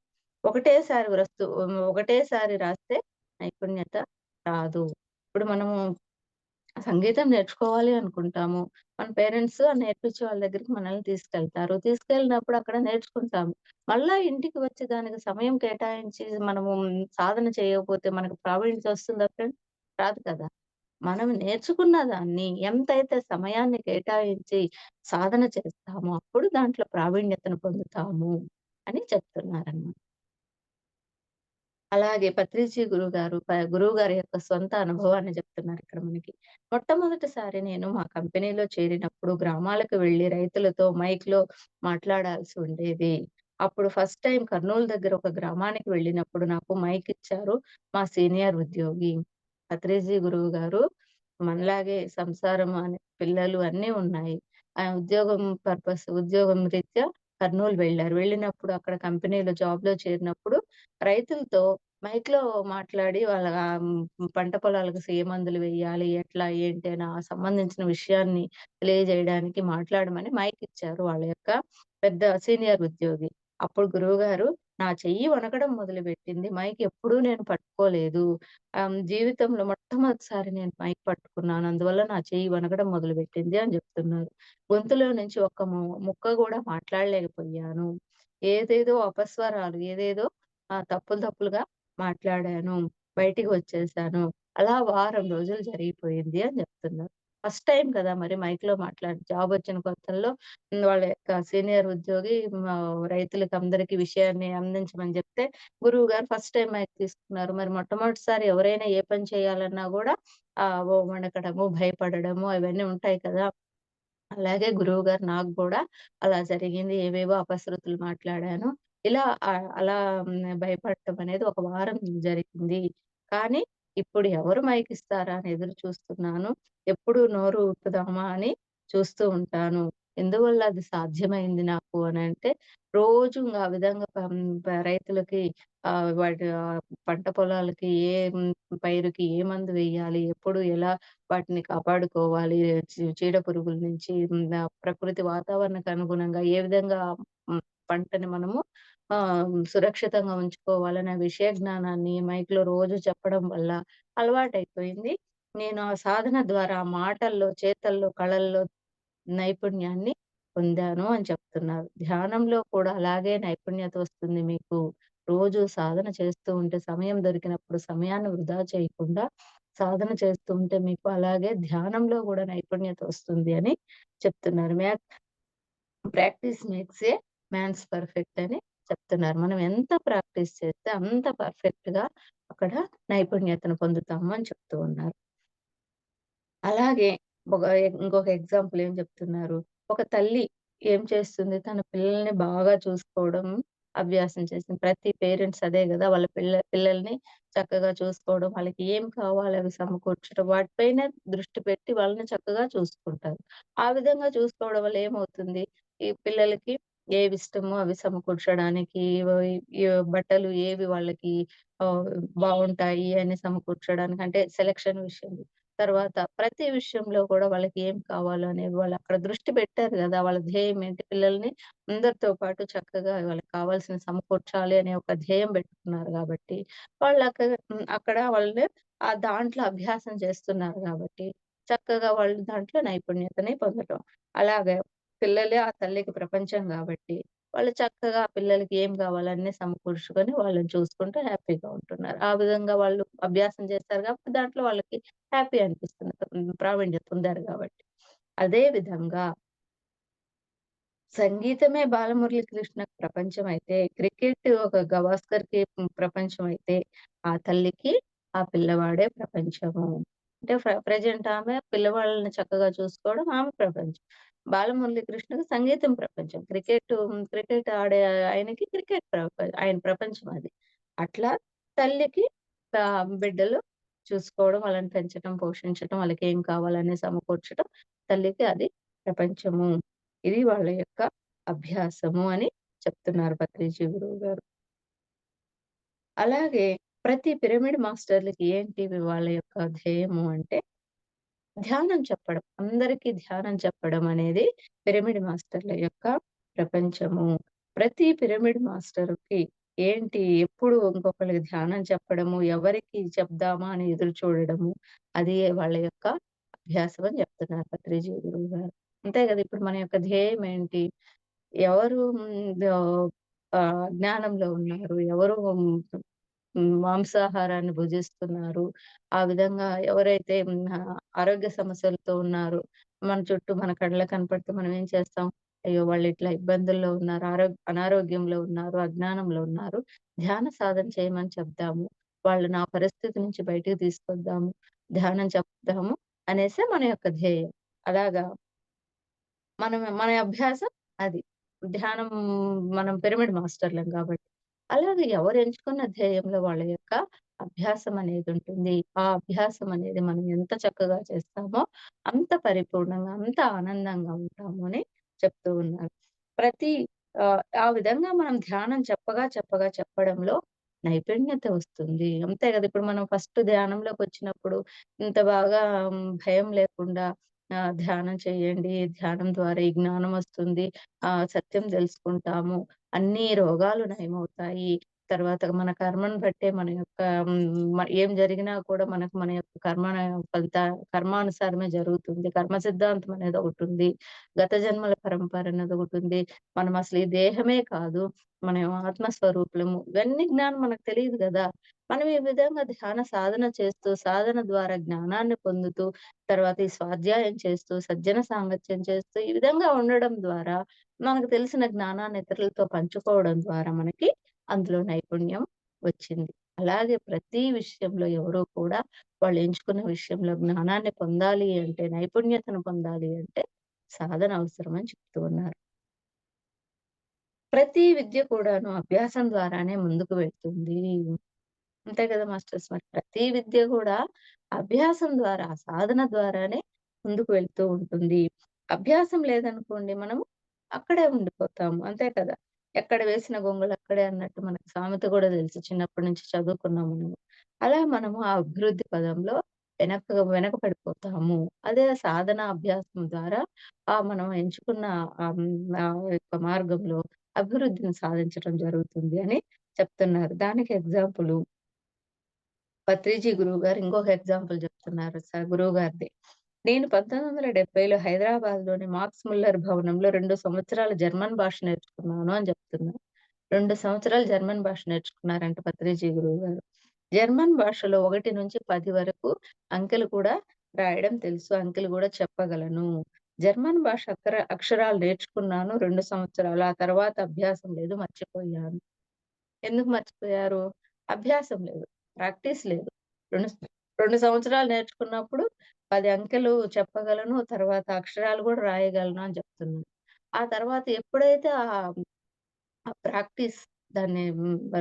ఒకటేసారి రాస్తే నైపుణ్యత రాదు. ఇప్పుడు మనము సంగీతం నేర్చుకోవాలి అనుకుంటాము. మన పేరెంట్స్ నేర్పించే వాళ్ళ దగ్గరికి మనల్ని తీసుకెళ్తారు. తీసుకెళ్ళినప్పుడు అక్కడ నేర్చుకుంటాము. మళ్ళా ఇంటికి వచ్చి దానికి సమయం కేటాయించి మనము సాధన చేయకపోతే మనకు ప్రావీణ్యత వస్తుందా ఫ్రెండ్? రాదు కదా! మనం నేర్చుకున్న దాన్ని ఎంతైతే సమయాన్ని కేటాయించి సాధన చేస్తామో అప్పుడు దాంట్లో ప్రావీణ్యతను పొందుతాము అని చెప్తున్నారన్నమాట. అలాగే పత్రిజీ గురువుగారి యొక్క సొంత అనుభవాన్ని చెప్తున్నారిక్కడ మనకి. మొట్టమొదటిసారి నేను మా కంపెనీలో చేరినప్పుడు గ్రామాలకు వెళ్లి రైతులతో మైక్‌లో మాట్లాడాల్సి ఉండేది. అప్పుడు ఫస్ట్ టైమ్ కర్నూలు దగ్గర ఒక గ్రామానికి వెళ్ళినప్పుడు నాకు మైక్ ఇచ్చారు మా సీనియర్ ఉద్యోగి. పత్రిజీ గురువుగారు మనలాగే సంసారం పిల్లలు అన్నీ ఉన్నాయి. ఉద్యోగం రీత్యా కర్నూలు వెళ్లారు. వెళ్ళినప్పుడు అక్కడ కంపెనీలో జాబ్‌లో చేరినప్పుడు రైతులతో మైక్‌లో మాట్లాడి వాళ్ళ పంట పొలాలకు ఏ మందులు వెయ్యాలి, ఎట్లా, ఏంటి అని ఆ సంబంధించిన విషయాన్ని తెలియజేయడానికి మాట్లాడమని మైక్ ఇచ్చారు వాళ్ళ యొక్క పెద్ద సీనియర్ ఉద్యోగి. అప్పుడు గురువుగారు నా చెయ్యి వణకడం మొదలుపెట్టింది. మైక్ ఎప్పుడూ నేను పట్టుకోలేదు. జీవితంలో మొట్టమొదటిసారి నేను మైక్ పట్టుకున్నాను. అందువల్ల నా చెయ్యి వణకడం మొదలుపెట్టింది అని చెప్తున్నారు. గొంతులో నుంచి ఒక్క ముక్క గూడా మాట్లాడలేకపోయాను. ఏదేదో అపస్వరాలు, ఏదేదో తప్పులుగా మాట్లాడాను. బయటికి వచ్చేసాను. అలా వారం రోజులు జరిగిపోయింది అని చెప్తున్నారు. ఫస్ట్ టైమ్ కదా! మరి మైక్‌లో జాబొచ్చిన కొత్తల్లో వాళ్ళ యొక్క సీనియర్ ఉద్యోగి రైతులకి అందరికి విషయాన్ని అందించమని చెప్తే, గురువుగారు ఫస్ట్ టైమ్ మైక్ తీసుకున్నారు. మరి మొట్టమొదటిసారి ఎవరైనా ఏ పని చేయాలన్నా గూడా వణకడము, భయపడడము అవన్నీ ఉంటాయి కదా! అలాగే గురువుగారు నాకు గూడా అలా జరిగింది. ఏవేవో అపశృతులు మాట్లాడాను. ఇలా అలా భయపడటం అనేది ఒక వారం జరిగింది. కానీ ఇప్పుడు ఎవరు మైకిస్తారా అని ఎదురు చూస్తున్నాను. ఎప్పుడు నోరు ఊపుదామా అని చూస్తూ ఉంటాను. ఎందువల్ల అది సాధ్యమైంది నాకు అనంటే, రోజు ఆ విధంగా రైతులకి వాటి పంట పొలాలకి పైరుకి ఏ మందు వెయ్యాలి, ఎప్పుడు ఎలా వాటిని కాపాడుకోవాలి, చీడ పురుగుల నుంచి ప్రకృతి వాతావరణానికి అనుగుణంగా ఏ విధంగా హ్మ్, పంటని మనము సురక్షితంగా ఉంచుకోవాలనే విషయ జ్ఞానాన్ని మైక్‌లో రోజు చెప్పడం వల్ల అలవాటైపోయింది. నేను ఆ సాధన ద్వారా మాటల్లో, చేతల్లో, కళల్లో నైపుణ్యాన్ని పొందాను అని చెప్తున్నారు. ధ్యానంలో కూడా అలాగే నైపుణ్యత వస్తుంది మీకు. రోజు సాధన చేస్తూ ఉంటే సమయం దొరికినప్పుడు సమయాన్ని వృధా చేయకుండా సాధన చేస్తూ ఉంటే మీకు అలాగే ధ్యానంలో గూడా నైపుణ్యత వస్తుంది అని చెప్తున్నారు. Practice makes a man's perfect అని చెప్తున్నారు. మనం ఎంత ప్రాక్టీస్ చేస్తే అంత పర్ఫెక్ట్‌గా అక్కడ నైపుణ్యతను పొందుతాము అని చెప్తూ ఉన్నారు. అలాగే ఒక ఇంకొక ఎగ్జాంపుల్ ఏం చెప్తున్నారు. ఒక తల్లి ఏం చేస్తుంది? తన పిల్లల్ని బాగా చూసుకోవడం అభ్యాసం చేసింది. ప్రతి పేరెంట్స్ అదే గదా! వాళ్ళ పిల్లల్ని చక్కగా చూసుకోవడం, వాళ్ళకి ఏం కావాలో అవి సమకూర్చడం, వాటిపైనే దృష్టి పెట్టి వాళ్ళని చక్కగా చూసుకుంటారు. ఆ విధంగా చూసుకోవడం వల్ల ఏమవుతుంది? ఈ పిల్లలకి ఏవిష్టమో అవి సమకూర్చడానికి, ఈ బట్టలు ఏవి వాళ్ళకి ఆహ్, బావుంటాయి అని సమకూర్చడానికి అంటే సెలక్షన్ విషయంలో. తర్వాత ప్రతి విషయంలో కూడా వాళ్ళకి ఏం కావాలో అనేవి వాళ్ళక్కడ దృష్టి పెట్టారు గదా! వాళ్ళ ధ్యేయం ఏంటి? పిల్లల్ని అందరితో పాటు చక్కగా వాళ్ళకి కావాల్సినవి సమకూర్చాలి అనే ఒక ధ్యేయం పెట్టుకున్నారు గాబట్టి, అక్కడ వాళ్ళు దాంట్లో అభ్యాసం చేస్తున్నారు గాబట్టి, చక్కగా వాళ్ళు దాంట్లో నైపుణ్యతని పొందటం. అలాగే పిల్లలే ఆ తల్లికి ప్రపంచం గాబట్టి, వాళ్ళు చక్కగా ఆ పిల్లలకి ఏం కావాలో అన్నీ సమకూర్చుకొని వాళ్ళని చూసుకుంటూ హ్యాపీగా ఉంటున్నారు. ఆ విధంగా వాళ్ళు అభ్యాసం చేస్తారు కాబట్టి దాంట్లో వాళ్ళకి హ్యాపీ అనిపిస్తుంది. ప్రావీణ్యత పొందారు గాబట్టి. అదే విధంగా సంగీతమే బాలమురళీకృష్ణకి ప్రపంచమైతే, క్రికెట్ ఒక గవాస్కర్‌కి ప్రపంచమైతే, ఆ తల్లికి ఆ పిల్లవాడే ప్రపంచము. అంటే ప్రెజెంట్ ఆమె పిల్లవాళ్ళని చక్కగా చూసుకోవడం ఆమె ప్రపంచం. బాలమురళీకృష్ణకి సంగీతం ప్రపంచం. క్రికెట్ ఆడే ఆయనకి క్రికెట్ ఆయన ప్రపంచం అది. అట్లా తల్లికి బిడ్డలు చూసుకోవడం, వాళ్ళని పెంచటం, పోషించటం, వాళ్ళకేం కావాలని సమకూర్చటం, తల్లికి అది ప్రపంచము. ఇది వాళ్ళ యొక్క అభ్యాసము అని చెప్తున్నారు పత్రిజీ గురువుగారు. అలాగే ప్రతి పిరమిడ్ మాస్టర్‌లకి ఏంటివి వాళ్ళ యొక్క ధ్యేయము అంటే ధ్యానం చెప్పడం. అందరికీ ధ్యానం చెప్పడం అనేది పిరమిడ్ మాస్టర్‌ల యొక్క ప్రపంచము. ప్రతి పిరమిడ్ మాస్టర్‌కి ఏంటి ఎప్పుడు ఇంకొకళ్ళకి ధ్యానం చెప్పడము, ఎవరికి చెప్దామా అని ఎదురు చూడడము, అది వాళ్ళ యొక్క అభ్యాసం అని చెప్తున్నారు పత్రిజీ గురువుగారు. అంతే కదా! ఇప్పుడు మన యొక్క ధ్యేయం ఏంటి? ఎవరు జ్ఞానంలో ఉన్నారు. ఎవరు మాంసాహారాన్ని భుజిస్తున్నారు. ఆ విధంగా ఎవరైతే ఆరోగ్య సమస్యలతో ఉన్నారో, మన చుట్టూ మన కళ్ళకి కనపడితే మనం ఏం చేస్తాం? అయ్యో! వాళ్ళిట్లా ఇబ్బందుల్లో ఉన్నారు. అనారోగ్యంలో ఉన్నారు, అజ్ఞానంలో ఉన్నారు. ధ్యాన సాధన చేయమని చెప్దాము. వాళ్ళని ఆ పరిస్థితి నుంచి బయటికి తీసుకొద్దాము. ధ్యానం చెప్దాము అనేసే మన యొక్క ధ్యేయం. అలాగా మన అభ్యాసం అది. ధ్యానం మనం పిరమిడ్ మాస్టర్‌లం గాబట్టి. అలాగే ఎవరు ఎంచుకున్న ధ్యేయంలో వాళ్ళ యొక్క అభ్యాసం అనేదుంటుంది. ఆ అభ్యాసం అనేది మనం ఎంత చక్కగా చేస్తామో అంత పరిపూర్ణంగా, అంత ఆనందంగా ఉంటాము అని చెప్తూ ఉన్నారు. ప్రతి ఆ విధంగా మనం ధ్యానం చెప్పడంలో నైపుణ్యత వస్తుంది. అంతే గదా! ఇప్పుడు మనం ఫస్ట్ ధ్యానంలోకొచ్చినప్పుడు ఇంత బాగా భయం లేకుండా ధ్యానం చేయండి. ధ్యానం ద్వారా ఈ జ్ఞానం వస్తుంది. సత్యం తెలుసుకుంటాము. అన్ని రోగాలు నయమవుతాయి. తర్వాత మన కర్మను బట్టే మన యొక్క ఏం జరిగినా కూడా మనకు మన యొక్క ఫలిత కర్మానుసారమే జరుగుతుంది. కర్మ సిద్ధాంతం అనేది ఒకటుంది. గత జన్మల పరంపర అనేది ఒకటుంది. మనం అసలు ఈ దేహమే కాదు. మనం ఆత్మ స్వరూపులము. ఇవన్నీ జ్ఞానం మనకు తెలీదు గదా! మనం ఈ విధంగా ధ్యాన సాధన చేస్తూ, సాధన ద్వారా జ్ఞానాన్ని పొందుతూ తర్వాత ఈ స్వాధ్యాయం చేస్తూ, సజ్జన సాంగత్యం చేస్తూ, ఈ విధంగా ఉండడం ద్వారా మనకు తెలిసిన జ్ఞానాన్ని ఇతరులతో పంచుకోవడం ద్వారా మనకి అందులో నైపుణ్యం వచ్చింది. అలాగే ప్రతి విషయంలో ఎవరు కూడా వాళ్ళు ఎంచుకున్న విషయంలో జ్ఞానాన్ని పొందాలి అంటే, నైపుణ్యతను పొందాలి అంటే సాధన అవసరమని చెప్తూ ఉన్నారు. ప్రతి విద్య కూడాను అభ్యాసం ద్వారానే ముందుకు వెళ్తుంది. అంతే కదా మాస్టర్స్! మరి ప్రతి విద్య గూడా అభ్యాసం ద్వారా, సాధన ద్వారానే ముందుకు వెళ్తూ ఉంటుంది. అభ్యాసం లేదనుకోండి మనము అక్కడే ఉండిపోతాము. అంతే కదా! ఎక్కడ వేసిన గొంగళి అక్కడే అన్నట్టు మనకు సామెత గూడా తెలుసు. చిన్నప్పటి నుంచి చదువుకున్నాం మనము. అలా మనము ఆ అభివృద్ధి పదంలో వెనకపడిపోతాము. అదే సాధన, అభ్యాసం ద్వారా మనం ఎంచుకున్న యొక్క మార్గంలో అభివృద్ధిని సాధించడం జరుగుతుంది అని చెప్తున్నారు. దానికి ఎగ్జాంపులు పత్రిజీ గురువుగారు ఇంకొక ఎగ్జాంపుల్ చెప్తున్నారు గురువుగారిది. నేను 1970లో హైదరాబాద్‌లోని మార్క్స్ ముల్లర్ భవనంలో 2 సంవత్సరాలు జర్మన్ భాష నేర్చుకున్నాను అని చెప్తున్నారు. 2 సంవత్సరాలు జర్మన్ భాష నేర్చుకున్నారంట పత్రిజీ గురువుగారు. జర్మన్ భాషలో 1-10 వరకు అంకెలు కూడా రాయడం తెలుసు. అంకెలు కూడా చెప్పగలను. జర్మన్ భాష అక్షరాలు నేర్చుకున్నాను 2 సంవత్సరాలు. ఆ తర్వాత అభ్యాసం లేదు మర్చిపోయాను. ఎందుకు మర్చిపోయారు? అభ్యాసం లేదు. ప్రాక్టీస్ లేదు. 2 2 సంవత్సరాలు నేర్చుకున్నప్పుడు 10 అంకెలు చెప్పగలను. తర్వాత అక్షరాలు గూడా రాయగలను అని చెప్తున్నారు. ఆ తర్వాత ఎప్పుడైతే ఆ ప్రాక్టీస్ దాన్ని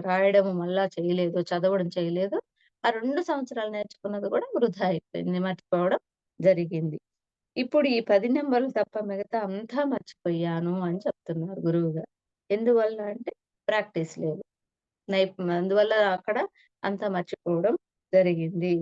రాయడం మళ్ళా చేయలేదో, చదవడం చేయలేదో, ఆ 2 సంవత్సరాలు నేర్చుకున్నది గూడా వృధా అయిపోయింది. మర్చిపోవడం జరిగింది. ఇప్పుడు ఈ 10 నంబర్లు తప్ప మిగతా అంతా మర్చిపోయాను అని చెప్తున్నారు గురువుగారు. ఎందువల్ల అంటే ప్రాక్టీస్ లేదు. అందువల్ల అక్కడ అంతా మర్చిపోవడం జరిగింది.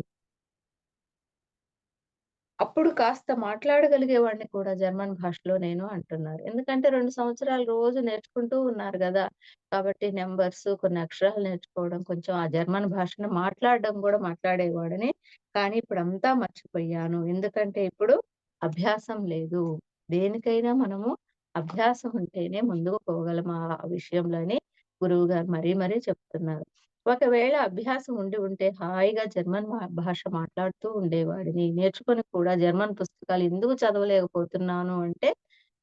అప్పుడు కాస్త మాట్లాడగలిగేవాడిని కూడా జర్మన్ భాషలో నేను అంటున్నారు. ఎందుకంటే 2 సంవత్సరాలు రోజు నేర్చుకుంటూ ఉన్నారు గదా! కాబట్టి నంబర్స్, కొన్ని అక్షరాలు నేర్చుకోవడం, కొంచెం ఆ జర్మన్ భాషను మాట్లాడడం గూడా మాట్లాడేవాడిని. కానీ ఇప్పుడంతా మర్చిపోయాను. ఎందుకంటే ఇప్పుడు అభ్యాసం లేదు. దేనికైనా మనము అభ్యాసం ఉంటేనే ముందుకు పోగలం ఆ విషయంలో అని గురువుగారు మరీ మరీ చెప్తున్నారు. ఒకవేళ అభ్యాసం ఉండి ఉంటే హాయిగా జర్మన్ భాష మాట్లాడుతూ ఉండేవాడిని. నేర్చుకొని కూడా జర్మన్ పుస్తకాలు ఎందుకు చదవలేకపోతున్నాను అంటే,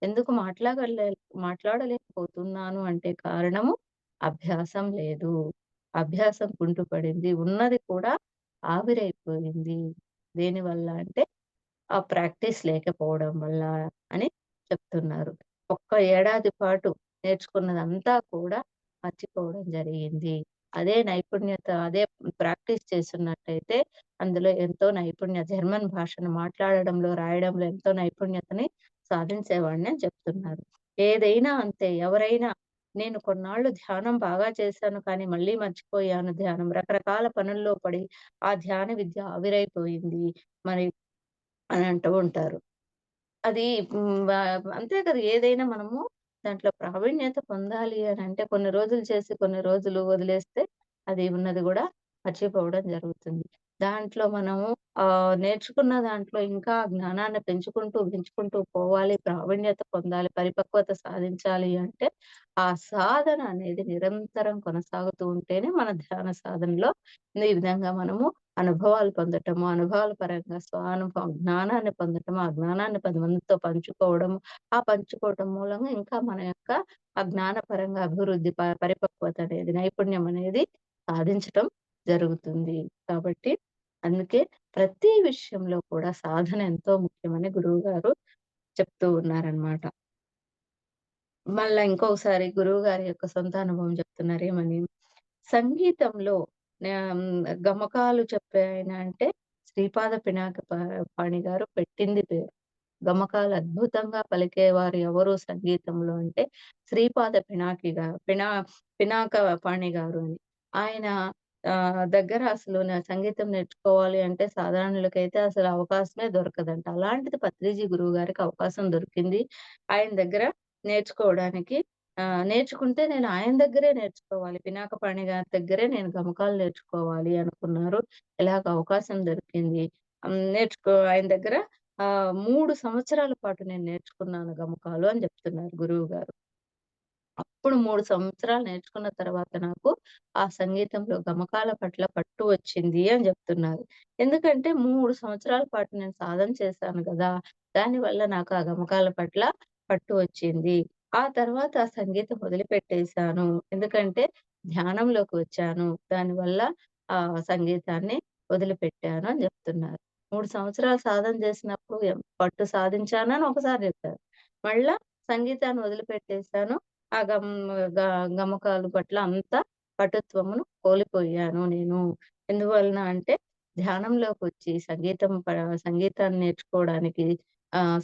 ఎందుకు మాట్లాడలేకపోతున్నాను అంటే కారణము అభ్యాసం లేదు. అభ్యాసం కుంటుపడింది. ఉన్నది కూడా ఆవిరైపోయింది. దేనివల్ల అంటే ఆ ప్రాక్టీస్ లేకపోవడం వల్ల అని చెప్తున్నారు. ఒక్క ఏడాది పాటు నేర్చుకున్నదంతా కూడా మర్చిపోవడం జరిగింది. అదే ప్రాక్టీస్ చేసున్నట్టయితే అందులో ఎంతో జర్మన్ భాషను మాట్లాడడంలో, రాయడంలో ఎంతో నైపుణ్యతని సాధించేవాడిని అని చెప్తున్నారు. ఏదైనా అంతే ఎవరైనా నేను కొన్నాళ్ళు ధ్యానం బాగా చేశాను కానీ మళ్ళీ మర్చిపోయాను ధ్యానం. రకరకాల పనుల్లో పడి ఆ ధ్యాన విద్య ఆవిరైపోయింది. మరి అని అంటూ ఉంటారు. అది అంతే కదా! ఏదైనా మనము దాంట్లో ప్రావీణ్యత పొందాలి అనంటే కొన్ని రోజులు చేసి, కొన్ని రోజులు వదిలేస్తే అది ఉన్నది గూడా మర్చిపోవడం జరుగుతుంది. దాంట్లో మనము నేర్చుకున్న దాంట్లో ఇంకా జ్ఞానాన్ని పెంచుకుంటూ పోవాలి, ప్రావీణ్యత పొందాలి, పరిపక్వత సాధించాలి అంటే, ఆ సాధన అనేది నిరంతరం కొనసాగుతూ ఉంటేనే మన ధ్యాన సాధనలో ఈ విధంగా మనము అనుభవాలు పొందటము, అనుభవాల పరంగా స్వానుభవం జ్ఞానాన్ని పొందటము, ఆ జ్ఞానాన్ని 10 మందితో పంచుకోవడము, ఆ పంచుకోవటం మూలంగా ఇంకా మన యొక్క ఆ జ్ఞానపరంగా అభివృద్ధి పరిపక్వత అనేది, నైపుణ్యం అనేది సాధించటం జరుగుతుంది. కాబట్టి అందుకే ప్రతి విషయంలో కూడా సాధన ఎంతో ముఖ్యమని గురువుగారు చెప్తూ ఉన్నారనమాట. మళ్ళా ఇంకొకసారి గురువుగారి యొక్క సొంత అనుభవం చెప్తున్నారు ఏమని? సంగీతంలో గమకాలు చెప్పే ఆయన అంటే శ్రీపాద పాణి గారు పెట్టింది పేరు. గమకాలు అద్భుతంగా పలికేవారు ఎవరు సంగీతంలో అంటే శ్రీపాద పినాక పాణి గారు అని. ఆయన దగ్గర అసలు సంగీతం నేర్చుకోవాలి అంటే సాధారణులకైతే అసలు అవకాశమే దొరకదంట. అలాంటిది పత్రిజీ గురువు గారికి అవకాశం దొరికింది. ఆయన దగ్గర నేర్చుకోవడానికి. నేర్చుకుంటే నేను ఆయన దగ్గరే నేర్చుకోవాలి. పినాకపాణి గారి దగ్గరే నేను గమకాలు నేర్చుకోవాలి అనుకున్నారు. ఇలాగ అవకాశం దొరికింది. ఆయన దగ్గర 3 సంవత్సరాల పాటు నేను నేర్చుకున్నాను గమకాలు అని చెప్తున్నారు గురువుగారు. అప్పుడు 3 సంవత్సరాలు నేర్చుకున్న తర్వాత నాకు ఆ సంగీతంలో గమకాల పట్ల పట్టు వచ్చింది అని జెప్తున్నారు. ఎందుకంటే 3 సంవత్సరాల పాటు నేను సాధన చేశాను గదా! దానివల్ల నాకు ఆ గమకాల పట్ల పట్టు వచ్చింది. ఆ తర్వాత ఆ సంగీతం వదిలిపెట్టేశాను. ఎందుకంటే ధ్యానంలోకి వచ్చాను. దానివల్ల సంగీతాన్ని వదిలిపెట్టాను అని జెప్తున్నారు. 3 సంవత్సరాలు సాధన చేసినప్పుడు పట్టు సాధించానని ఒకసారి జెప్పారు. మళ్ళా సంగీతాన్ని వదిలిపెట్టేశాను. ఆ గ గమకాలు పట్ల అంత పటుత్వమును కోల్పోయాను నేను. ఎందువలన అంటే ధ్యానంలోకొచ్చి సంగీతాన్ని నేర్చుకోవడానికి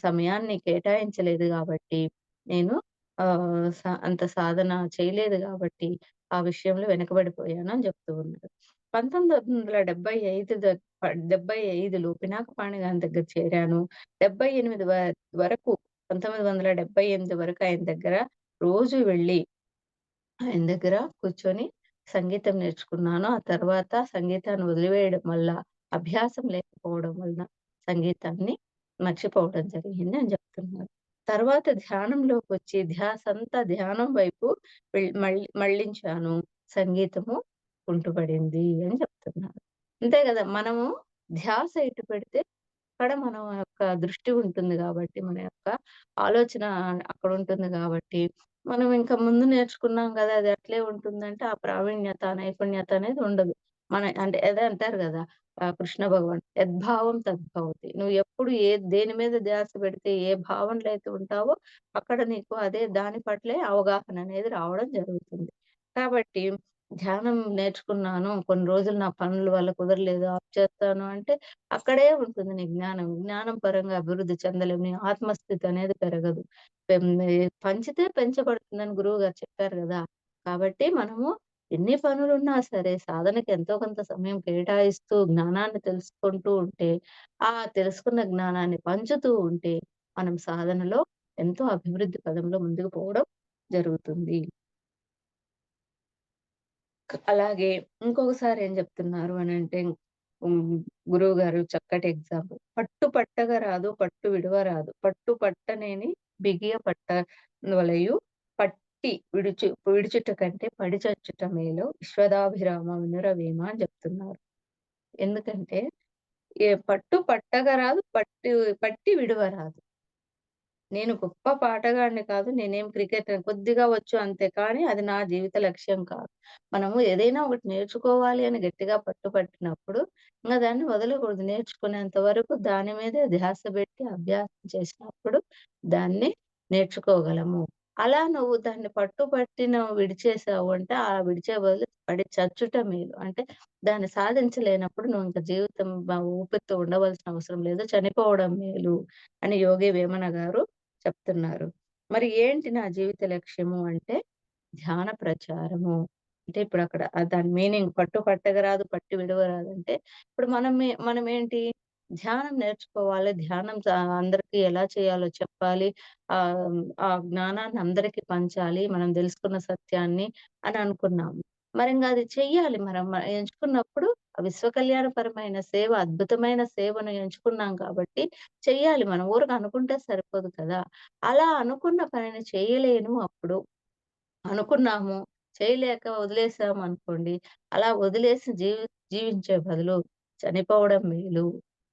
సమయాన్ని కేటాయించలేదు గాబట్టి, నేను అంత సాధన చేయలేదు గాబట్టి, ఆ విషయంలో వెనకబడిపోయాను అని జెప్తూ ఉన్నారు. 1975 75లో పినాకపాణి గారి దగ్గర చేరాను. 78 వరకు 1978 వరకు ఆయన దగ్గర రోజు వెళ్లి ఆయన దగ్గర కూర్చొని సంగీతం నేర్చుకున్నాను. ఆ తర్వాత సంగీతాన్ని వదిలివేయడం వల్ల, అభ్యాసం లేకపోవడం వలన సంగీతాన్ని మర్చిపోవడం జరిగింది అని జెప్తున్నారు. తర్వాత ధ్యానంలోకొచ్చి ధ్యాసంతా ధ్యానం వైపు మళ్ళించాను. సంగీతము కుంటుపడింది అని చెప్తున్నారు. అంతే గదా! మనము ధ్యాస ఎటు పెడితే అక్కడ మన యొక్క దృష్టి ఉంటుంది గాబట్టి, మన యొక్క ఆలోచన అక్కడుంటుంది గాబట్టి, మనం ఇంకా ముందు నేర్చుకున్నాం గదా! అది అట్లే ఉంటుందంటే, ఆ ప్రావీణ్యత, నైపుణ్యత అనేది ఉండదు. అంటే అదే అంటారు గదా! కృష్ణ భగవాన్ "యద్భావం తద్భవతి." నువ్వు ఎప్పుడు దేని మీద ధ్యాస పెడితే, ఏ భావనలో అయితే ఉంటావో, అక్కడ నీకు దాని పట్లే అవగాహన అనేది రావడం జరుగుతుంది. కాబట్టి ధ్యానం నేర్చుకున్నాను. కొన్ని రోజులు నా పనుల వల్ల కుదరలేదు. ఆఫ్ చేస్తాను అంటే అక్కడే ఉంటుంది నీ జ్ఞానం. జ్ఞానం పరంగా అభివృద్ధి చెందలేవు. నీ ఆత్మస్థితి అనేది పెరగదు. పెం పంచితే పెంచబడుతుందని గురువుగారు చెప్పారు గదా! కాబట్టి మనము ఎన్ని పనులున్నా సరే సాధనకి ఎంతో కొంత సమయం కేటాయిస్తూ జ్ఞానాన్ని తెలుసుకుంటూ ఉంటే, ఆ తెలుసుకున్న జ్ఞానాన్ని పంచుతూ ఉంటే, మనం సాధనలో ఎంతో అభివృద్ధి పదంలో ముందుకు పోవడం జరుగుతుంది. అలాగే ఇంకొకసారి ఏం జెప్తున్నారు అనంటే హ్మ్. గురువుగారు చక్కటి ఎగ్జాంపుల్. "పట్టు పట్టగ రాదు పట్టు విడువ రాదు. పట్టు పట్టనేని బిగియ పట్టనొలయు పట్టి విడుచుట కంటే పడి చచ్చుట మేలు విశ్వదాభిరామ వినురవేమ" అని జెప్తున్నారు. ఎందుకంటే పట్టు పట్టగ రాదు పట్టి విడువ రాదు. నేను గొప్ప పాటగాడిని కాదు. నేనేం కొద్దిగా వచ్చు అంతే. కానీ అది నా జీవిత లక్ష్యం కాదు. మనము ఏదైనా ఒకటి నేర్చుకోవాలి అని గట్టిగా పట్టుపట్టినప్పుడు ఇంగ దాన్ని వదలకూడదు. నేర్చుకునేంత వరకు దాని మీదే ధ్యాస పెట్టి అభ్యాసం చేసినప్పుడు దాన్ని నేర్చుకోగలము. అలా నువ్వు దాన్ని పట్టుపట్టి నువ్వు విడిచేసావు అంటే, ఆ విడిచే బదులు పడి చచ్చుట మేలు. అంటే దాన్ని సాధించలేనప్పుడు నువ్వు ఇంక జీవితం ఊపిరితో ఉండవలసిన అవసరం లేదు. చనిపోవడం మేలు అని యోగి వేమన గారు చెప్తున్నారు. మరి ఏంటి నా జీవిత లక్ష్యము అంటే, ధ్యాన ప్రచారము. అంటే ఇప్పుడక్కడ దాని మీనింగ్ పట్టు పట్టగరాదు, పట్టి విడవరాదంటే, ఇప్పుడు మనమేంటి ధ్యానం నేర్చుకోవాలి. ధ్యానం అందరికి ఎలా చేయాలో చెప్పాలి. ఆహ్, ఆ జ్ఞానాన్ని అందరికి పంచాలి. మనం తెలుసుకున్న సత్యాన్ని అని అనుకున్నాము. మరింగ అది చెయ్యాలి. ఎంచుకున్నప్పుడు ఆ విశ్వ కళ్యాణపరమైన సేవ, అద్భుతమైన సేవను ఎంచుకున్నాం కాబట్టి చెయ్యాలి మనం. ఊరికే అనుకుంటే సరిపోదు కదా! అలా అనుకున్న పనిని చేయలేను అప్పుడు. అనుకున్నాము, చేయలేక వదిలేసామనుకోండి, అలా వదిలేసి జీవించే బదులు చనిపోవడం మేలు.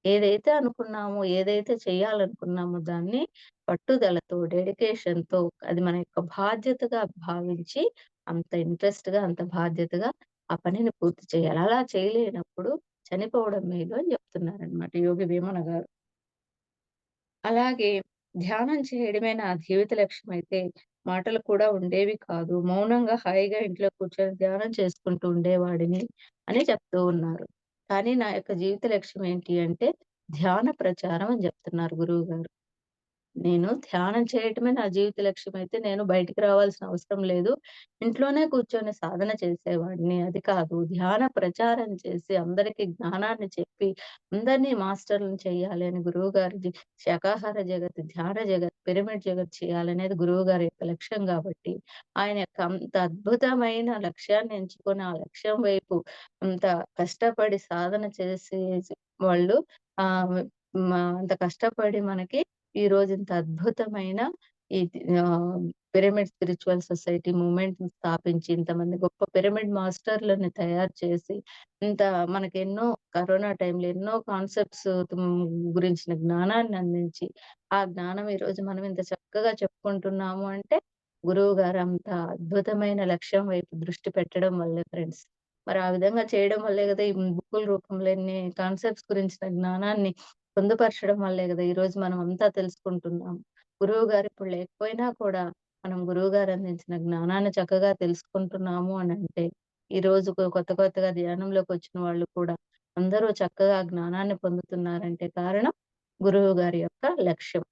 ఏదైతే అనుకున్నామో, ఏదైతే చేయాలనుకున్నామో దాన్ని పట్టుదలతో, డెడికేషన్‌తో అది మన యొక్క బాధ్యతగా భావించి, అంత ఇంట్రెస్ట్‌గా, అంత బాధ్యతగా ఆ పనిని పూర్తి చేయాలి. అలా చేయలేనప్పుడు చనిపోవడం మేలు అని చెప్తున్నారనమాట యోగి వేమన గారు. అలాగే ధ్యానం చేయడమే నా జీవిత లక్ష్యమైతే, మాటలు కూడా ఉండేవి కాదు. మౌనంగా హాయిగా ఇంట్లో కూర్చొని ధ్యానం చేసుకుంటూ ఉండేవాడిని అని చెప్తూ ఉన్నారు. కానీ నా యొక్క జీవిత లక్ష్యం ఏంటి అంటే, ధ్యాన ప్రచారం అని చెప్తున్నారు గురువుగారు. నేను ధ్యానం చేయటమే నా జీవిత లక్ష్యమైతే నేను బయటికి రావాల్సిన అవసరం లేదు. ఇంట్లోనే కూర్చొని సాధన చేసేవాడిని. అది కాదు ధ్యాన ప్రచారం చేసి అందరికి జ్ఞానాన్ని చెప్పి అందరిని మాస్టర్‌లని చేయాలి అని గురువుగారిది శాకాహార జగత్, ధ్యాన జగత్, పిరమిడ్ జగత్ చేయాలనేది గురువుగారి యొక్క లక్ష్యం గాబట్టి, ఆయన యొక్క అంత అద్భుతమైన లక్ష్యాన్ని ఎంచుకొని ఆ లక్ష్యం వైపు అంత కష్టపడి సాధన చేసి వాళ్ళు ఆహ్, అంత కష్టపడి మనకి ఈరోజు ఇంత అద్భుతమైన ఆహ్, పిరమిడ్ స్పిరిచ్యువల్ సొసైటీ మూవ్‌మెంట్‌ని స్థాపించి, ఇంతమంది గొప్ప పిరమిడ్ మాస్టర్‌లని తయారు చేసి, ఇంత మనకెన్నో కరోనా టైంలో ఎన్నో కాన్సెప్ట్స్ గురించిన జ్ఞానాన్ని అందించి, ఆ జ్ఞానం ఈరోజు మనం ఇంత చక్కగా చెప్పుకుంటున్నాము అంటే, గురువుగారు అంత అద్భుతమైన లక్ష్యం వైపు దృష్టి పెట్టడం వల్లే ఫ్రెండ్స్. మరి ఆ విధంగా చేయడం వల్లే గదా! ఈ బుక్కుల రూపంలో ఇన్ని కాన్సెప్ట్స్ గురించిన జ్ఞానాన్ని పొందుపరచడం వల్లే గదా! ఈరోజు మనం అంతా తెలుసుకుంటున్నాం. గురువుగారు ఇప్పుడు లేకపోయినా కూడా మనం గురువుగారు అందించిన జ్ఞానాన్ని చక్కగా తెలుసుకుంటున్నాము అనంటే, ఈ రోజు కొత్త కొత్తగా ధ్యానంలోకొచ్చిన వాళ్ళు కూడా అందరూ చక్కగా జ్ఞానాన్ని పొందుతున్నారంటే కారణం గురువు గారి యొక్క లక్ష్యం.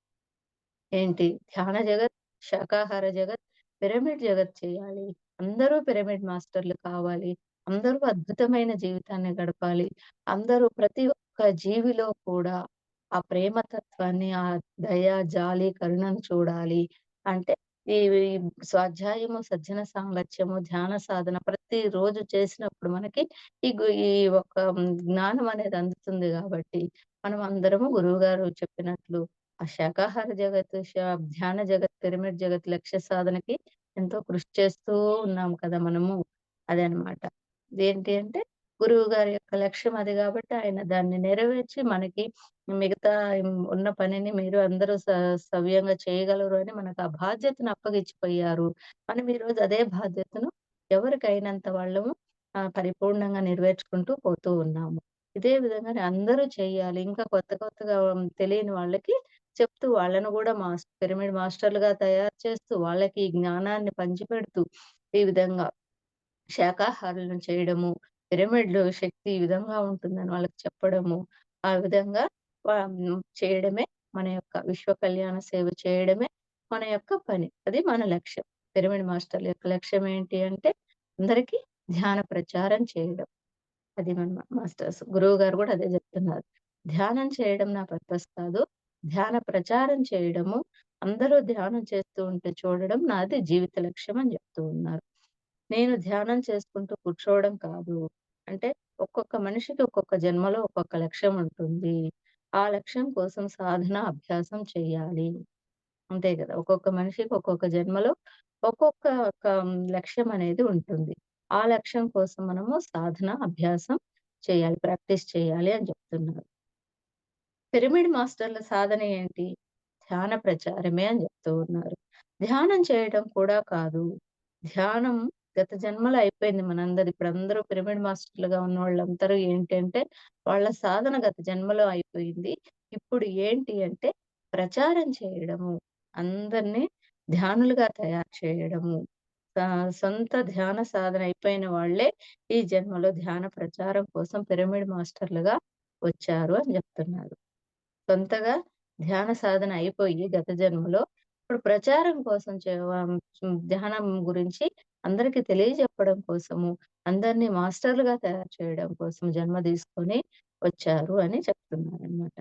ఏంటి? ధ్యాన జగత్, శాకాహార జగత్, పిరమిడ్ జగత్ చేయాలి. అందరూ పిరమిడ్ మాస్టర్‌లు కావాలి. అందరూ అద్భుతమైన జీవితాన్ని గడపాలి. అందరూ ప్రతి ఒక్క జీవిలో కూడా ఆ ప్రేమ తత్వాన్ని, ఆ దయ, జాలి, కరుణను చూడాలి. అంటే ఈ ఈ స్వాధ్యాయము, సజ్జన సాంగత్యము, ధ్యాన సాధన ప్రతిరోజు చేసినప్పుడు మనకి ఈ ఒక జ్ఞానం అనేది అందుతుంది గాబట్టి, మనం అందరము గురువుగారు చెప్పినట్లు ఆ శాకాహార జగత్తు, ధ్యాన జగత్, పిరమిడ్ జగత్ లక్ష్య సాధనకి ఎంతో కృషి చేస్తూ ఉన్నాం కదా మనము. అదనమాట. ఇదేంటి అంటే గురువు గారి యొక్క లక్ష్యం అది గాబట్టి ఆయన దాన్ని నెరవేర్చి మనకి మిగతా ఉన్న పనిని మీరు అందరూ సవ్యంగా చేయగలరు అని మనకు ఆ బాధ్యతను అప్పగిచ్చిపోయారు. మనం ఈరోజు అదే బాధ్యతను ఎవరికైనంత వాళ్ళము పరిపూర్ణంగా నెరవేర్చుకుంటూ పోతూ ఉన్నాము. ఇదే విధంగానే అందరూ చెయ్యాలి. ఇంకా కొత్త కొత్తగా తెలియని వాళ్ళకి చెప్తూ వాళ్ళను గూడా పిరమిడ్ మాస్టర్‌లుగా తయారు చేస్తూ, వాళ్ళకి ఈ జ్ఞానాన్ని పంచిపెడుతూ, ఈ విధంగా శాకాహారులను చేయడము, పిరమిడ్‌లో శక్తి ఈ విధంగా ఉంటుందని వాళ్ళకి చెప్పడము, ఆ విధంగా చేయడమే మన యొక్క విశ్వ కళ్యాణ సేవ చేయడమే మన యొక్క పని. అది మన లక్ష్యం. పిరమిడ్ మాస్టర్‌ల యొక్క లక్ష్యం ఏంటి అంటే, అందరికీ ధ్యాన ప్రచారం చేయడం. అది మన మాస్టర్స్. గురువుగారు గూడా అదే జెప్తున్నారు. ధ్యానం చేయడం నా పర్పస్ కాదు. ధ్యాన ప్రచారం చేయడము, అందరూ ధ్యానం చేస్తూ ఉంటే చూడడం నాది జీవిత లక్ష్యం అని జెప్తూ ఉన్నారు. నేను ధ్యానం చేసుకుంటూ కూర్చోవడం కాదు. అంటే ఒక్కొక్క మనిషికి ఒక్కొక్క జన్మలో ఒక్కొక్క లక్ష్యం ఉంటుంది. ఆ లక్ష్యం కోసం సాధన, అభ్యాసం చేయాలి. అంతే గదా! ఒక్కొక్క మనిషికి ఒక్కొక్క జన్మలో ఒక్కొక్క లక్ష్యం అనేది ఉంటుంది. ఆ లక్ష్యం కోసం మనము సాధన, అభ్యాసం చేయాలి. ప్రాక్టీస్ చేయాలి అని చెప్తున్నారు. పిరమిడ్ మాస్టర్‌ల సాధన ఏంటి? ధ్యాన ప్రచారమే అని చెప్తూ ఉన్నారు. ధ్యానం చేయడం కూడా కాదు. ధ్యానం గత జన్మలో అయిపోయింది మనందరిది. ఇప్పుడందరూ పిరమిడ్ మాస్టర్‌లుగా ఉన్నోళ్ళందరూ ఏంటంటే, వాళ్ళ సాధన గత జన్మలో అయిపోయింది. ఇప్పుడు ఏంటి అంటే, ప్రచారం చేయడము. అందరిని ధ్యానులుగా తయారు చేయడము. సొంత ధ్యాన సాధన అయిపోయిన వాళ్ళే ఈ జన్మలో ధ్యాన ప్రచారం కోసం పిరమిడ్ మాస్టర్‌లుగా వచ్చారు అని జెప్తున్నారు. సొంతగా ధ్యాన సాధన అయిపోయి గత జన్మలో ఇప్పుడు ప్రచారం కోసం ధ్యానం గురించి అందరికి తెలియజెప్పడం కోసము, అందరిని మాస్టర్‌లుగా తయారు చేయడం కోసం జన్మ తీసుకొని వచ్చారు అని చెప్తున్నారనమాట.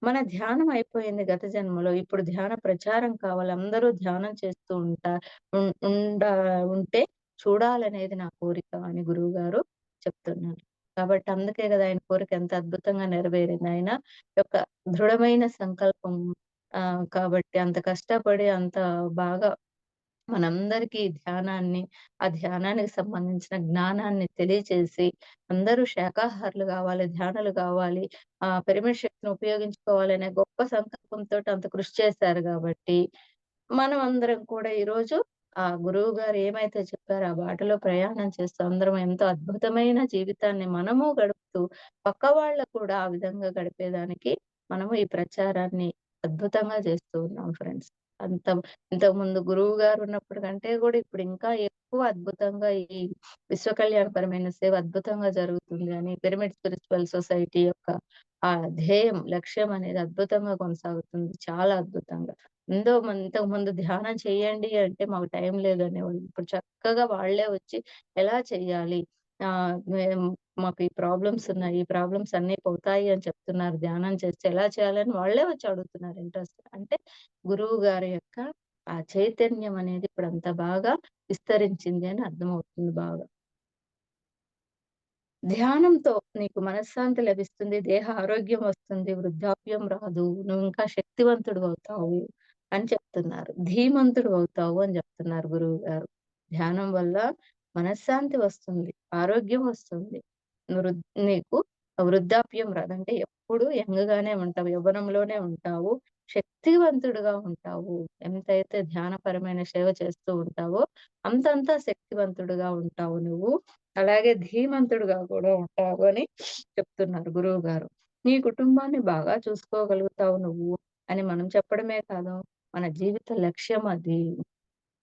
మన ధ్యానం అయిపోయింది గత జన్మలో. ఇప్పుడు ధ్యాన ప్రచారం కావాలి. అందరూ ధ్యానం చేస్తూ ఉం ఉండ ఉంటే చూడాలనేది నా కోరిక అని గురువుగారు చెప్తున్నారు. కాబట్టి అందుకే గదా! ఆయన కోరిక ఎంత అద్భుతంగా నెరవేరింది. ఆయన యొక్క దృఢమైన సంకల్పం కాబట్టి అంత కష్టపడి అంత బాగా మనందరికీ ధ్యానాన్ని, ఆ ధ్యానానికి సంబంధించిన జ్ఞానాన్ని తెలియచేసి, అందరూ శాకాహారులు గావాలి, ధ్యానులు గావాలి, పిరమిడ్ శక్తిని ఉపయోగించుకోవాలనే గొప్ప సంకల్పంతోటి అంత కృషి చేశారు గాబట్టి, మనం అందరం కూడా ఈరోజు ఆ గురువుగారు ఏమైతే చెప్పారో ఆ బాటలో ప్రయాణం చేస్తూ అందరం ఎంతో అద్భుతమైన జీవితాన్ని మనము గడుపుతూ, పక్క వాళ్ళకు కూడా ఆ విధంగా గడిపేదానికి మనము ఈ ప్రచారాన్ని అద్భుతంగా చేస్తూ ఉన్నాం ఫ్రెండ్స్. అంత ఇంతకుముందు గురువుగారు ఉన్నప్పుడు కంటే గూడా ఇప్పుడు ఇంకా ఎక్కువ అద్భుతంగా ఈ విశ్వ కళ్యాణపరమైన సేవ అద్భుతంగా జరుగుతుంది అని పిరమిడ్ స్పిరిచువల్ సొసైటీ యొక్క ఆ ధ్యేయం, లక్ష్యం అనేది అద్భుతంగా కొనసాగుతుంది. చాలా అద్భుతంగా. ఇంతకుముందు ధ్యానం చేయండి అంటే మాకు టైం లేదనేవాళ్ళు. ఇప్పుడు చక్కగా వాళ్ళే వచ్చి ఎలా చేయాలి? మేము మాకు ఈ ప్రాబ్లమ్స్ ఉన్నాయి. ఈ ప్రాబ్లమ్స్ అన్నీ పోతాయి అని చెప్తున్నారు. ధ్యానం చేస్తే ఎలా చేయాలని వాళ్ళే వచ్చి అడుగుతున్నారు ఇంట్రెస్ట్. అంటే గురువు గారి యొక్క ఆ చైతన్యం అనేది ఇప్పుడంత బాగా విస్తరించింది అని అర్థమవుతుంది బాగా. ధ్యానంతో నీకు మనశ్శాంతి లభిస్తుంది. దేహ ఆరోగ్యం వస్తుంది. వృద్ధాప్యం రాదు. నువ్వింకా శక్తివంతుడివవుతావు అని చెప్తున్నారు. ధీమంతుడివవుతావు అని చెప్తున్నారు గురువుగారు. ధ్యానం వల్ల మనశ్శాంతి వస్తుంది. ఆరోగ్యం వస్తుంది. నీకు వృద్ధాప్యం రాదు. అంటే ఎప్పుడు యంగ్‌గానే ఉంటావు. యవ్వనంలోనే ఉంటావు. శక్తివంతుడుగా ఉంటావు. ఎంతైతే ధ్యానపరమైన సేవ చేస్తూ ఉంటావో అంతంత శక్తివంతుడుగా ఉంటావు నువ్వు. అలాగే ధీమంతుడుగా కూడా ఉంటావు అని చెప్తున్నారు గురువుగారు. నీ కుటుంబాన్ని బాగా చూసుకోగలుగుతావు నువ్వు అని మనం చెప్పడమే కాదు, మన జీవిత లక్ష్యం అది.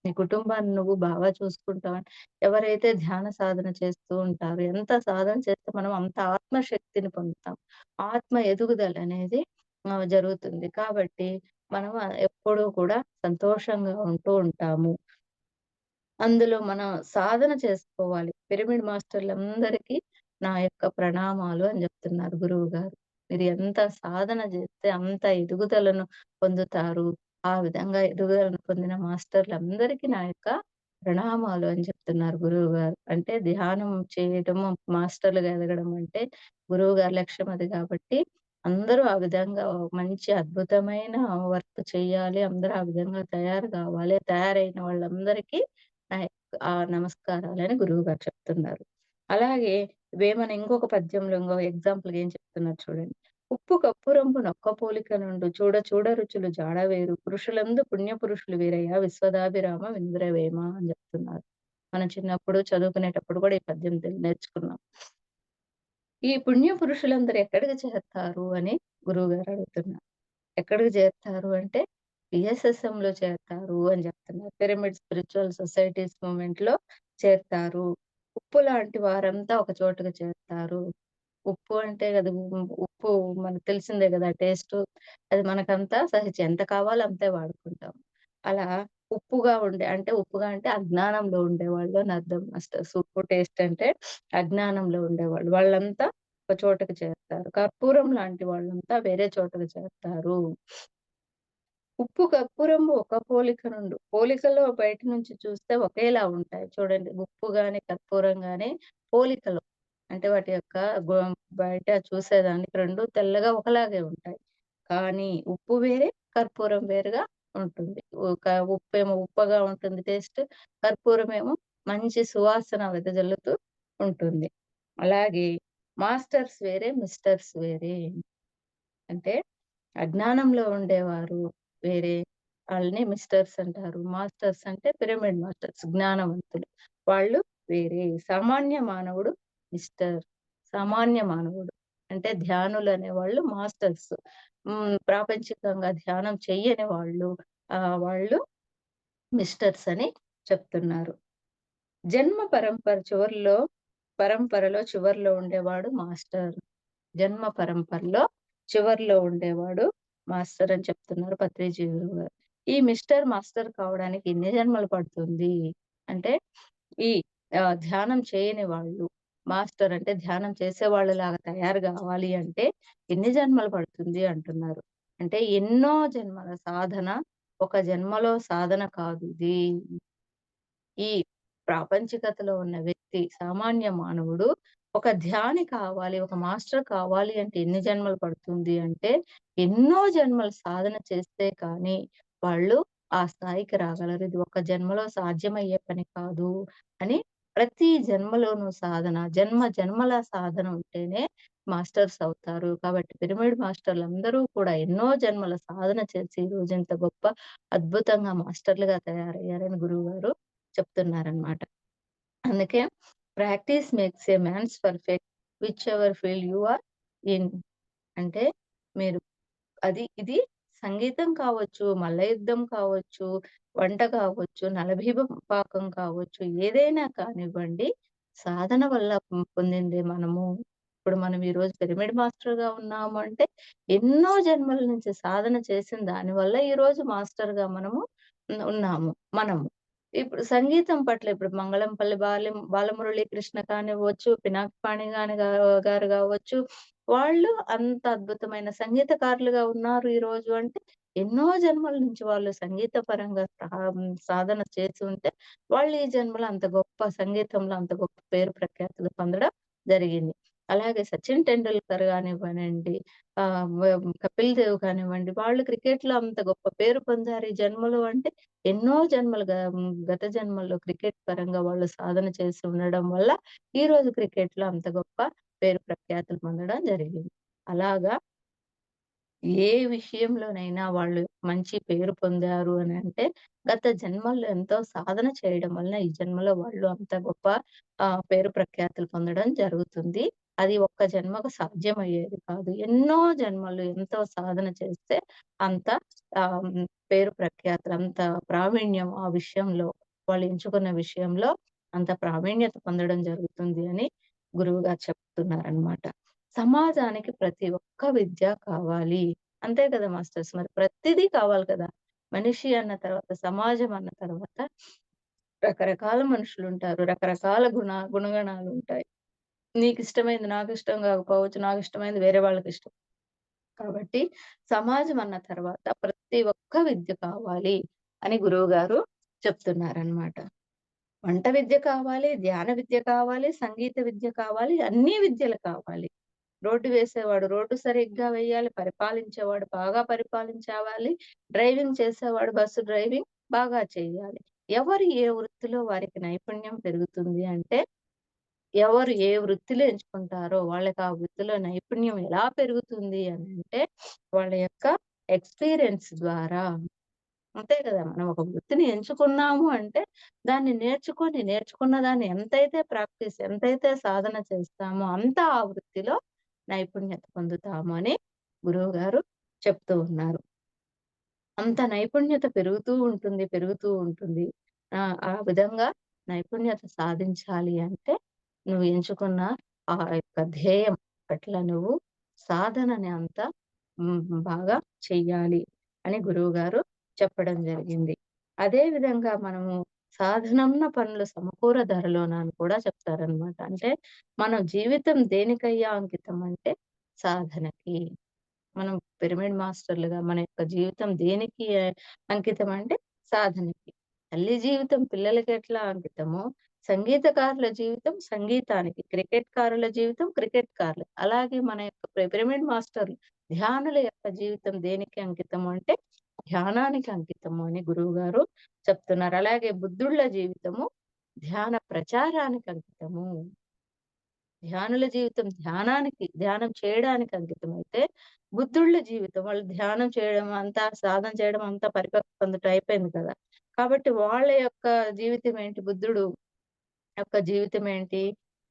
నీ కుటుంబాన్ని నువ్వు బాగా చూసుకుంటావని ఎవరైతే ధ్యాన సాధన చేస్తూ ఉంటారో, ఎంత సాధన చేస్తే మనం అంత ఆత్మశక్తిని పొందుతాం. ఆత్మ ఎదుగుదలనేది జరుగుతుంది. కాబట్టి మనం ఎప్పుడూ కూడా సంతోషంగా ఉంటూ ఉంటాము. అందులో మనం సాధన చేసుకోవాలి. పిరమిడ్ మాస్టర్‌లందరికీ నా యొక్క ప్రణామాలు అని జెప్తున్నారు గురువుగారు. మీరు ఎంత సాధన జేస్తే అంత ఎదుగుదలను పొందుతారు. ఆ విధంగా ఎదుగుదలను పొందిన మాస్టర్‌లందరికీ నా యొక్క ప్రణామాలు అని చెప్తున్నారు గురువుగారు. అంటే ధ్యానం చేయడము, మాస్టర్‌లుగా ఎదగడం అంటే గురువుగారి లక్ష్యం అది గాబట్టి, అందరూ ఆ విధంగా మంచి అద్భుతమైన వర్క్ చేయాలి. అందరూ ఆ విధంగా తయారు గావాలి. తయారైన వాళ్ళందరికీ నమస్కారాలని గురువుగారు చెప్తున్నారు. అలాగే వేమన ఇంకొక పద్యంలో ఇంకో ఎగ్జాంపుల్‌గా ఏం చెప్తున్నారు చూడండి. ఉప్పు కప్పురంబు నొక్క పోలిక నుండు చూడ చూడ రుచులు జాడ వేరు పురుషులందు పుణ్య పురుషులు వీరయ్య విశ్వదాభిరామ వింద్రవేమ అని చెప్తున్నారు. మనం చిన్నప్పుడు చదువుకునేటప్పుడు కూడా ఈ పద్యం నేర్చుకున్నాం. ఈ పుణ్య పురుషులందరూ ఎక్కడికి చేరతారు అని గురువుగారు అడుగుతున్నారు. ఎక్కడికి చేరతారు అంటే, పీఎస్ఎస్ఎంలో చేరతారు అని చెప్తున్నారు. పిరమిడ్ స్పిరిచువల్ సొసైటీస్ మూవ్‌మెంట్‌లో చేరతారు. ఉప్పు లాంటి వారంతా ఒక చోటకి చేరతారు. ఉప్పు అంటే అది ఉప్పు మనకు తెలిసిందే గదా! టేస్టు. అది మనకంతా సహజం. ఎంత కావాలో అంతే వాడుకుంటాం. అలా ఉప్పుగా అంటే అజ్ఞానంలో ఉండేవాళ్ళు అని అర్థం మాస్టర్స్. ఉప్పు టేస్ట్ అంటే అజ్ఞానంలో ఉండేవాళ్ళు. వాళ్ళంతా ఒక చోటకి చేరతారు. కర్పూరం లాంటి వాళ్ళంతా వేరే చోటకి చేరతారు. ఉప్పు, కర్పూరము ఒక పోలిక నుండు. పోలికలో బయట నుంచి చూస్తే ఒకేలా ఉంటాయి. చూడండి ఉప్పు గాని, కర్పూరం గాని పోలికలో. అంటే వాటి యొక్క గు బయట చూసేదానికి 2 తెల్లగా ఒకలాగే ఉంటాయి. కానీ ఉప్పు వేరే, కర్పూరం వేరుగా ఉంటుంది. ఉప్పేమో ఉప్పగా ఉంటుంది టేస్ట్. కర్పూరమేమో మంచి సువాసన వెదజల్లుతూ ఉంటుంది. అలాగే మాస్టర్స్ వేరే, మిస్టర్స్ వేరే. అంటే అజ్ఞానంలో ఉండేవారు వేరే. ఆళ్ళని మిస్టర్స్ అంటారు. మాస్టర్స్ అంటే పిరమిడ్ మాస్టర్స్ జ్ఞానవంతులు. వాళ్ళు వేరే. సామాన్య మానవుడు మిస్టర్. సామాన్య మానవుడు. అంటే ధ్యానులనేవాళ్ళు మాస్టర్స్. ప్రాపంచికంగా ధ్యానం చెయ్యని వాళ్ళు మిస్టర్స్ అని చెప్తున్నారు. జన్మ పరంపరలో చివర్లో ఉండేవాడు మాస్టర్. జన్మ పరంపరలో చివర్లో ఉండేవాడు మాస్టర్ అని చెప్తున్నారు పత్రిజీ గురువుగారు. ఈ మాస్టర్ కావడానికి ఎన్ని జన్మలు పడుతుంది? అంటే ఈ ధ్యానం చేయని వాళ్ళు మాస్టర్ అంటే ధ్యానం చేసేవాళ్ళలాగా తయారు గావాలి అంటే ఎన్ని జన్మలు పడుతుంది అంటున్నారు. అంటే ఎన్నో జన్మల సాధన, ఒక జన్మలో సాధన కాదిది. ఈ ప్రాపంచికతలో ఉన్న వ్యక్తి, సామాన్య మానవుడు ఒక ధ్యాని కావాలి, ఒక మాస్టర్ కావాలి అంటే ఎన్ని జన్మలు పడుతుంది అంటే, ఎన్నో జన్మలు సాధన చేస్తే కానీ వాళ్ళు ఆ స్థాయికి రాగలరు. ఇది ఒక జన్మలో సాధ్యమయ్యే పని కాదు అని ప్రతి జన్మలోనూ సాధన, జన్మల సాధన ఉంటేనే మాస్టర్స్ అవుతారు. కాబట్టి పిరమిడ్ మాస్టర్‌లందరూ కూడా ఎన్నో జన్మల సాధన చేసి ఈరోజు ఇంత గొప్ప అద్భుతంగా మాస్టర్‌లుగా తయారయ్యారని గురువుగారు చెప్తున్నారనమాట. అందుకే practice makes a man's perfect which ever field you are in. అంటే మీరు ఇది సంగీతం కావచ్చు, మల్ల యుద్ధం కావచ్చు, వంట కావచ్చు, పాకం కావచ్చు, ఏదైనా కానివ్వండి, సాధన వల్ల పొందిందే మనము. ఇప్పుడు మనం ఈరోజు పిరమిడ్ మాస్టర్‌గా ఉన్నాము అంటే, ఎన్నో జన్మల నుంచి సాధన చేసిన దాని వల్ల ఈరోజు మాస్టర్‌గా మనము ఉన్నాము మనము. ఇప్పుడు సంగీతం పట్ల ఇప్పుడు మంగళంపల్లి బాలమురళీ కృష్ణ కానివ్వచ్చు, పినాకి పాణి గారు గావచ్చు, వాళ్ళు అంత అద్భుతమైన సంగీతకారులుగా ఉన్నారు ఈరోజు అంటే, ఎన్నో జన్మల నుంచి వాళ్ళు సంగీత పరంగా సాధన చేసి ఉంటే, వాళ్ళు ఈ జన్మలో అంత గొప్ప సంగీతంలో అంత గొప్ప పేరు ప్రఖ్యాతులు పొందడం జరిగింది. అలాగే సచిన్ టెండూల్కర్ గానివ్వనండి, కపిల్ దేవ్ కానివ్వండి, వాళ్ళు క్రికెట్‌లో అంత గొప్ప పేరు పొందారు ఈ జన్మలో అంటే, ఎన్నో గత జన్మల్లో క్రికెట్ పరంగా వాళ్ళు సాధన చేసి ఉండడం వల్ల, ఈరోజు క్రికెట్‌లో అంత గొప్ప పేరు ప్రఖ్యాతులు పొందడం జరిగింది. అలాగా ఏ విషయంలోనైనా వాళ్ళు మంచి పేరు పొందారు అనంటే, గత జన్మల్లో ఎంతో సాధన చేయడం వలన ఈ జన్మలో వాళ్ళు అంత గొప్ప పేరు ప్రఖ్యాతులు పొందడం జరుగుతుంది. అది ఒక్క జన్మకు సాధ్యమయ్యేది కాదు. ఎన్నో జన్మలు ఎంతో సాధన చేస్తే అంత పేరు ప్రఖ్యాతులు, అంత ప్రావీణ్యం ఆ విషయంలో వాళ్ళు ఎంచుకున్న విషయంలో అంత ప్రావీణ్యత పొందడం జరుగుతుంది అని గురువుగారు చెప్తున్నారనమాట. సమాజానికి ప్రతి ఒక్క విద్య కావాలి. అంతే కదా మాస్టర్స్! మరి ప్రతిదీ కావాలి కదా! మనిషి అన్న తర్వాత, సమాజం అన్న తర్వాత రకరకాల మనుషులుంటారు. రకరకాల గుణగణాలుంటాయి. నీకిష్టమైంది నాకిష్టం కాకపోవచ్చు. నాకిష్టమైంది వేరే వాళ్ళకిష్టం. కాబట్టి సమాజం అన్న తర్వాత ప్రతి ఒక్క విద్య కావాలి అని గురువుగారు చెప్తున్నారనమాట. వంట విద్య కావాలి, ధ్యాన విద్య కావాలి, సంగీత విద్య కావాలి, అన్ని విద్యలు కావాలి. రోడ్డు వేసేవాడు రోడ్డు సరిగ్గా వేయాలి. పరిపాలించేవాడు బాగా పరిపాలించావాలి. డ్రైవింగ్ చేసేవాడు బస్సు డ్రైవింగ్ బాగా చేయాలి. ఎవరు ఏ వృత్తిలో వారికి నైపుణ్యం పెరుగుతుంది అంటే, ఎవరు ఏ వృత్తిలో ఎంచుకుంటారో వాళ్ళకి ఆ వృత్తిలో నైపుణ్యం ఎలా పెరుగుతుంది అనంటే, వాళ్ళ యొక్క ఎక్స్‌పీరియన్స్ ద్వారా. అంతే కదా! మనం ఒక వృత్తిని ఎంచుకున్నాము అంటే, దాన్ని నేర్చుకున్న దాన్ని ఎంతైతే సాధన చేస్తామో, అంత ఆ వృత్తిలో నైపుణ్యత పొందుతాము అని గురువుగారు చెప్తూ ఉన్నారు. అంత నైపుణ్యత పెరుగుతూ ఉంటుంది. ఆ విధంగా నైపుణ్యత సాధించాలి అంటే, నువ్వు ఎంచుకున్న ఆ యొక్క ధ్యేయం పట్ల నువ్వు సాధనని అంతా బాగా చెయ్యాలి అని గురువుగారు చెప్పడం జరిగింది. అదే విధంగా మనము సాధనమున్న పనులు సమకూర ధరలోన అని కూడా చెప్తారనమాట. అంటే మనం జీవితం దేనికయ్యా అంకితం అంటే సాధనకి. మనం పిరమిడ్ మాస్టర్‌లుగా మన యొక్క జీవితం దేనికి అంకితం అంటే సాధనకి. తల్లి జీవితం పిల్లలకెట్లా అంకితమో, సంగీతకారుల జీవితం సంగీతానికి, క్రికెట్‌కారుల జీవితం క్రికెట్‌కారులకి. అలాగే మన యొక్క పిరమిడ్ మాస్టర్లు, ధ్యానుల యొక్క జీవితం దేనికి అంకితము అంటే ధ్యానానికి అంకితము అని గురువుగారు చెప్తున్నారు. అలాగే బుద్ధుళ్ళ జీవితము ధ్యాన ప్రచారానికి అంకితము. ధ్యానుల జీవితం ధ్యానం చేయడానికి అంకితమైతే, బుద్ధుళ్ళ జీవితం వాళ్ళు ధ్యానం చేయడం అంతా, సాధన చేయడం అంతా పరిపక్వం పొందుట అయిపోయింది కదా! కాబట్టి వాళ్ళ యొక్క జీవితం ఏంటి? బుద్ధుడు యొక్క జీవితం ఏంటి?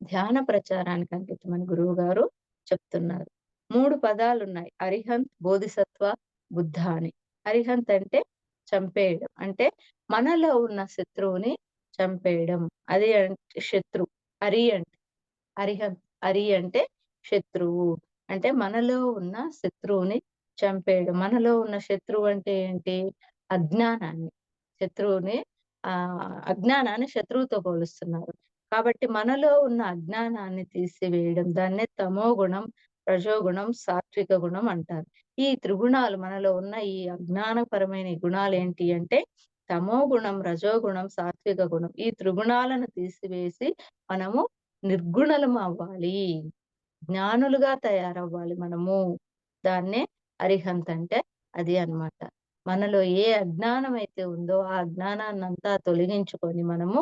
ధ్యాన ప్రచారానికి అంకితమని గురువుగారు చెప్తున్నారు. 3 పదాలున్నాయి. అరిహంత్, బోధిసత్వ, బుద్ధ అని. అరిహంత్ అంటే చంపేయడం. అంటే మనలో ఉన్న శత్రువుని చంపేయడం. అది శత్రువు. అరి అంటే అరిహంత్. అరి అంటే శత్రువు. అంటే మనలో ఉన్న శత్రువుని చంపేయడం. మనలో ఉన్న శత్రువు అంటే ఏంటి? అజ్ఞానాన్ని. శత్రువుని అజ్ఞానాన్ని శత్రువుతో పోలుస్తున్నారు. కాబట్టి మనలో ఉన్న అజ్ఞానాన్ని తీసివేయడం. దాన్నే తమోగుణం, రజోగుణం, సాత్విక గుణం అంటారు. ఈ త్రిగుణాలు మనలో ఉన్న ఈ అజ్ఞానపరమైన ఈ గుణాలేంటి అంటే తమోగుణం, రజోగుణం, సాత్విక గుణం. ఈ త్రిగుణాలను తీసివేసి మనము నిర్గుణలమవ్వాలి. జ్ఞానులుగా తయారవ్వాలి మనము. దాన్నే అరిహంత్ అంటే అది అన్నమాట. మనలో ఏ అజ్ఞానమైతే ఉందో ఆ అజ్ఞానాన్నంతా తొలగించుకొని మనము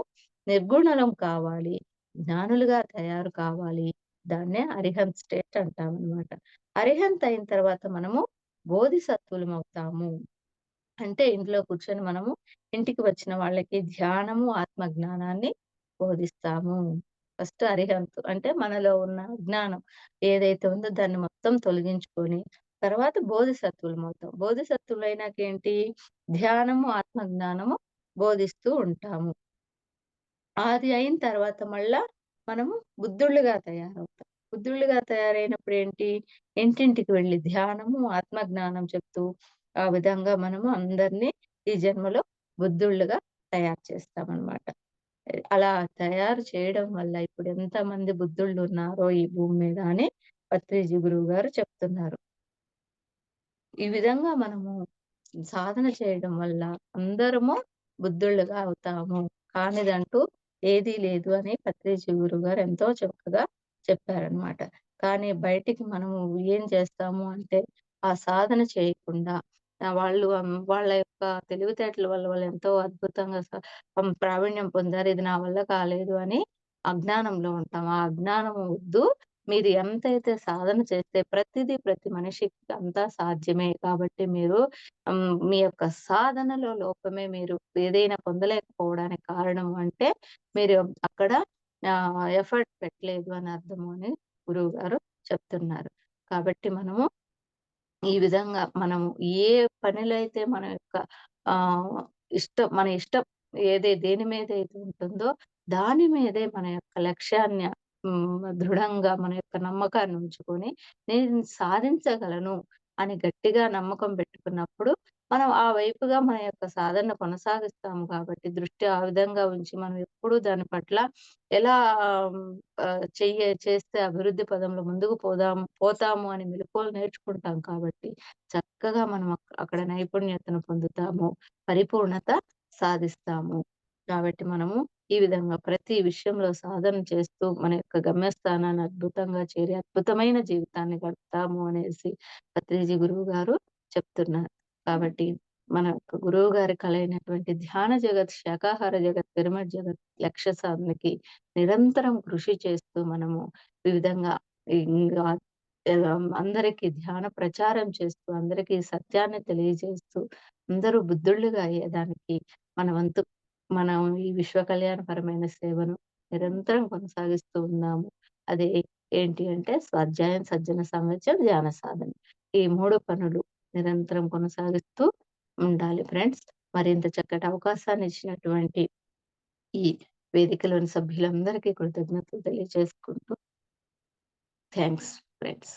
నిర్గుణలం కావాలి. జ్ఞానులుగా తయారు కావాలి. దాన్నే అరిహంత్ స్టేట్ అంటామనమాట. అరిహంత్ అయిన తర్వాత మనము బోధిసత్వులమవుతాము. అంటే ఇంట్లో కూర్చొని మనము ఇంటికి వచ్చిన వాళ్ళకి ధ్యానము, ఆత్మజ్ఞానాన్ని బోధిస్తాము. ఫస్ట్ అరిహంతు అంటే మనలో ఉన్న అజ్ఞానం ఏదైతే ఉందో దాన్ని మొత్తం తొలగించుకొని, తర్వాత బోధిసత్వులమవుతాం. బోధిసత్వులైనాకేంటి? ధ్యానము, ఆత్మజ్ఞానము బోధిస్తూ ఉంటాము. అది అయిన తర్వాత మళ్ళా మనము బుద్ధుళ్ళుగా తయారవుతాం. బుద్ధుళ్ళుగా తయారైనప్పుడేంటి? ఇంటింటికి వెళ్లి ధ్యానము, ఆత్మజ్ఞానం చెప్తూ, ఆ విధంగా మనము అందరిని ఈ జన్మలో బుద్ధుళ్ళుగా తయారు చేస్తామనమాట. అలా తయారు చేయడం వల్ల ఇప్పుడు ఎంతమంది బుద్ధుళ్ళున్నారో ఈ భూమి మీద అని పత్రిజీ గురువుగారు చెప్తున్నారు. ఈ విధంగా మనము సాధన చేయడం వల్ల అందరము బుద్ధుళ్ళుగా అవుతాము. కానిదంటూ ఏదీ లేదు అని పత్రిజీ గురువుగారు ఎంతో చక్కగా చెప్పారనమాట. కానీ బయటికి మనము ఏం చేస్తాము అంటే, ఆ సాధన చేయకుండా వాళ్ళు వాళ్ళ యొక్క తెలివితేటల వల్ల వాళ్ళు ఎంతో అద్భుతంగా ప్రావీణ్యం పొందారు. ఇది నా వల్ల కాలేదు అని అజ్ఞానంలో ఉంటాం. ఆ అజ్ఞానం వద్దు. మీరు ఎంతైతే సాధన చేస్తే ప్రతి మనిషికి అంతా సాధ్యమే. కాబట్టి మీరు మీ యొక్క సాధనలో లోపమే మీరు ఏదైనా పొందలేకపోవడానికి కారణం అంటే మీరు అక్కడ ఎఫర్ట్ పెట్టలేదు అని అర్థము అని గురువుగారు చెప్తున్నారు. కాబట్టి మనము ఈ విధంగా మనము ఏ పనిలో అయితే మన యొక్క ఆహ్, మన ఇష్టం దేని మీదైతే ఉంటుందో, దాని మీదే మన యొక్క లక్ష్యాన్ని దృఢంగా మన యొక్క నమ్మకాన్ని ఉంచుకొని, నేను సాధించగలను అని గట్టిగా నమ్మకం పెట్టుకున్నప్పుడు, మనం ఆ వైపుగా మన యొక్క సాధన కొనసాగిస్తాము కాబట్టి, దృష్టి ఆ విధంగా ఉంచి మనం ఎప్పుడూ దాని పట్ల ఎలా ఆహ్, చేస్తే అభివృద్ధి పదంలో ముందుకు పోతాము అని మెళకువలు నేర్చుకుంటాం కాబట్టి, చక్కగా మనం అక్కడ నైపుణ్యతను పొందుతాము. పరిపూర్ణత సాధిస్తాము. కాబట్టి మనము ఈ విధంగా ప్రతి విషయంలో సాధన చేస్తూ మన యొక్క గమ్యస్థానాన్ని అద్భుతంగా చేరి అద్భుతమైన జీవితాన్ని గడుపుతాము అనేసి పత్రిజీ గురువు గారు చెప్తున్నారు. కాబట్టి మన యొక్క గురువు గారి కలైనటువంటి ధ్యాన జగత్, శాకాహార జగత్, పిరమిడ్ జగత్ లక్ష్య సాధనకి నిరంతరం కృషి చేస్తూ మనము ఈ విధంగా ఇంగా అందరికి ధ్యాన ప్రచారం చేస్తూ, అందరికీ సత్యాన్ని తెలియజేస్తూ, అందరూ బుద్ధుళ్ళుగా అయ్యేదానికి మన వంతు మనం ఈ విశ్వ కళ్యాణపరమైన సేవను నిరంతరం కొనసాగిస్తూ ఉన్నాము. అది ఏంటి అంటే స్వాధ్యాయం, సజ్జన సాంగత్యం, ధ్యాన సాధన. ఈ 3 పనులు నిరంతరం కొనసాగిస్తూ ఉండాలి ఫ్రెండ్స్. మరింత చక్కటి అవకాశాన్ని ఇచ్చినటువంటి ఈ వేదికలోని సభ్యులందరికీ కృతజ్ఞతలు తెలియజేసుకుంటూ థాంక్స్ ఫ్రెండ్స్.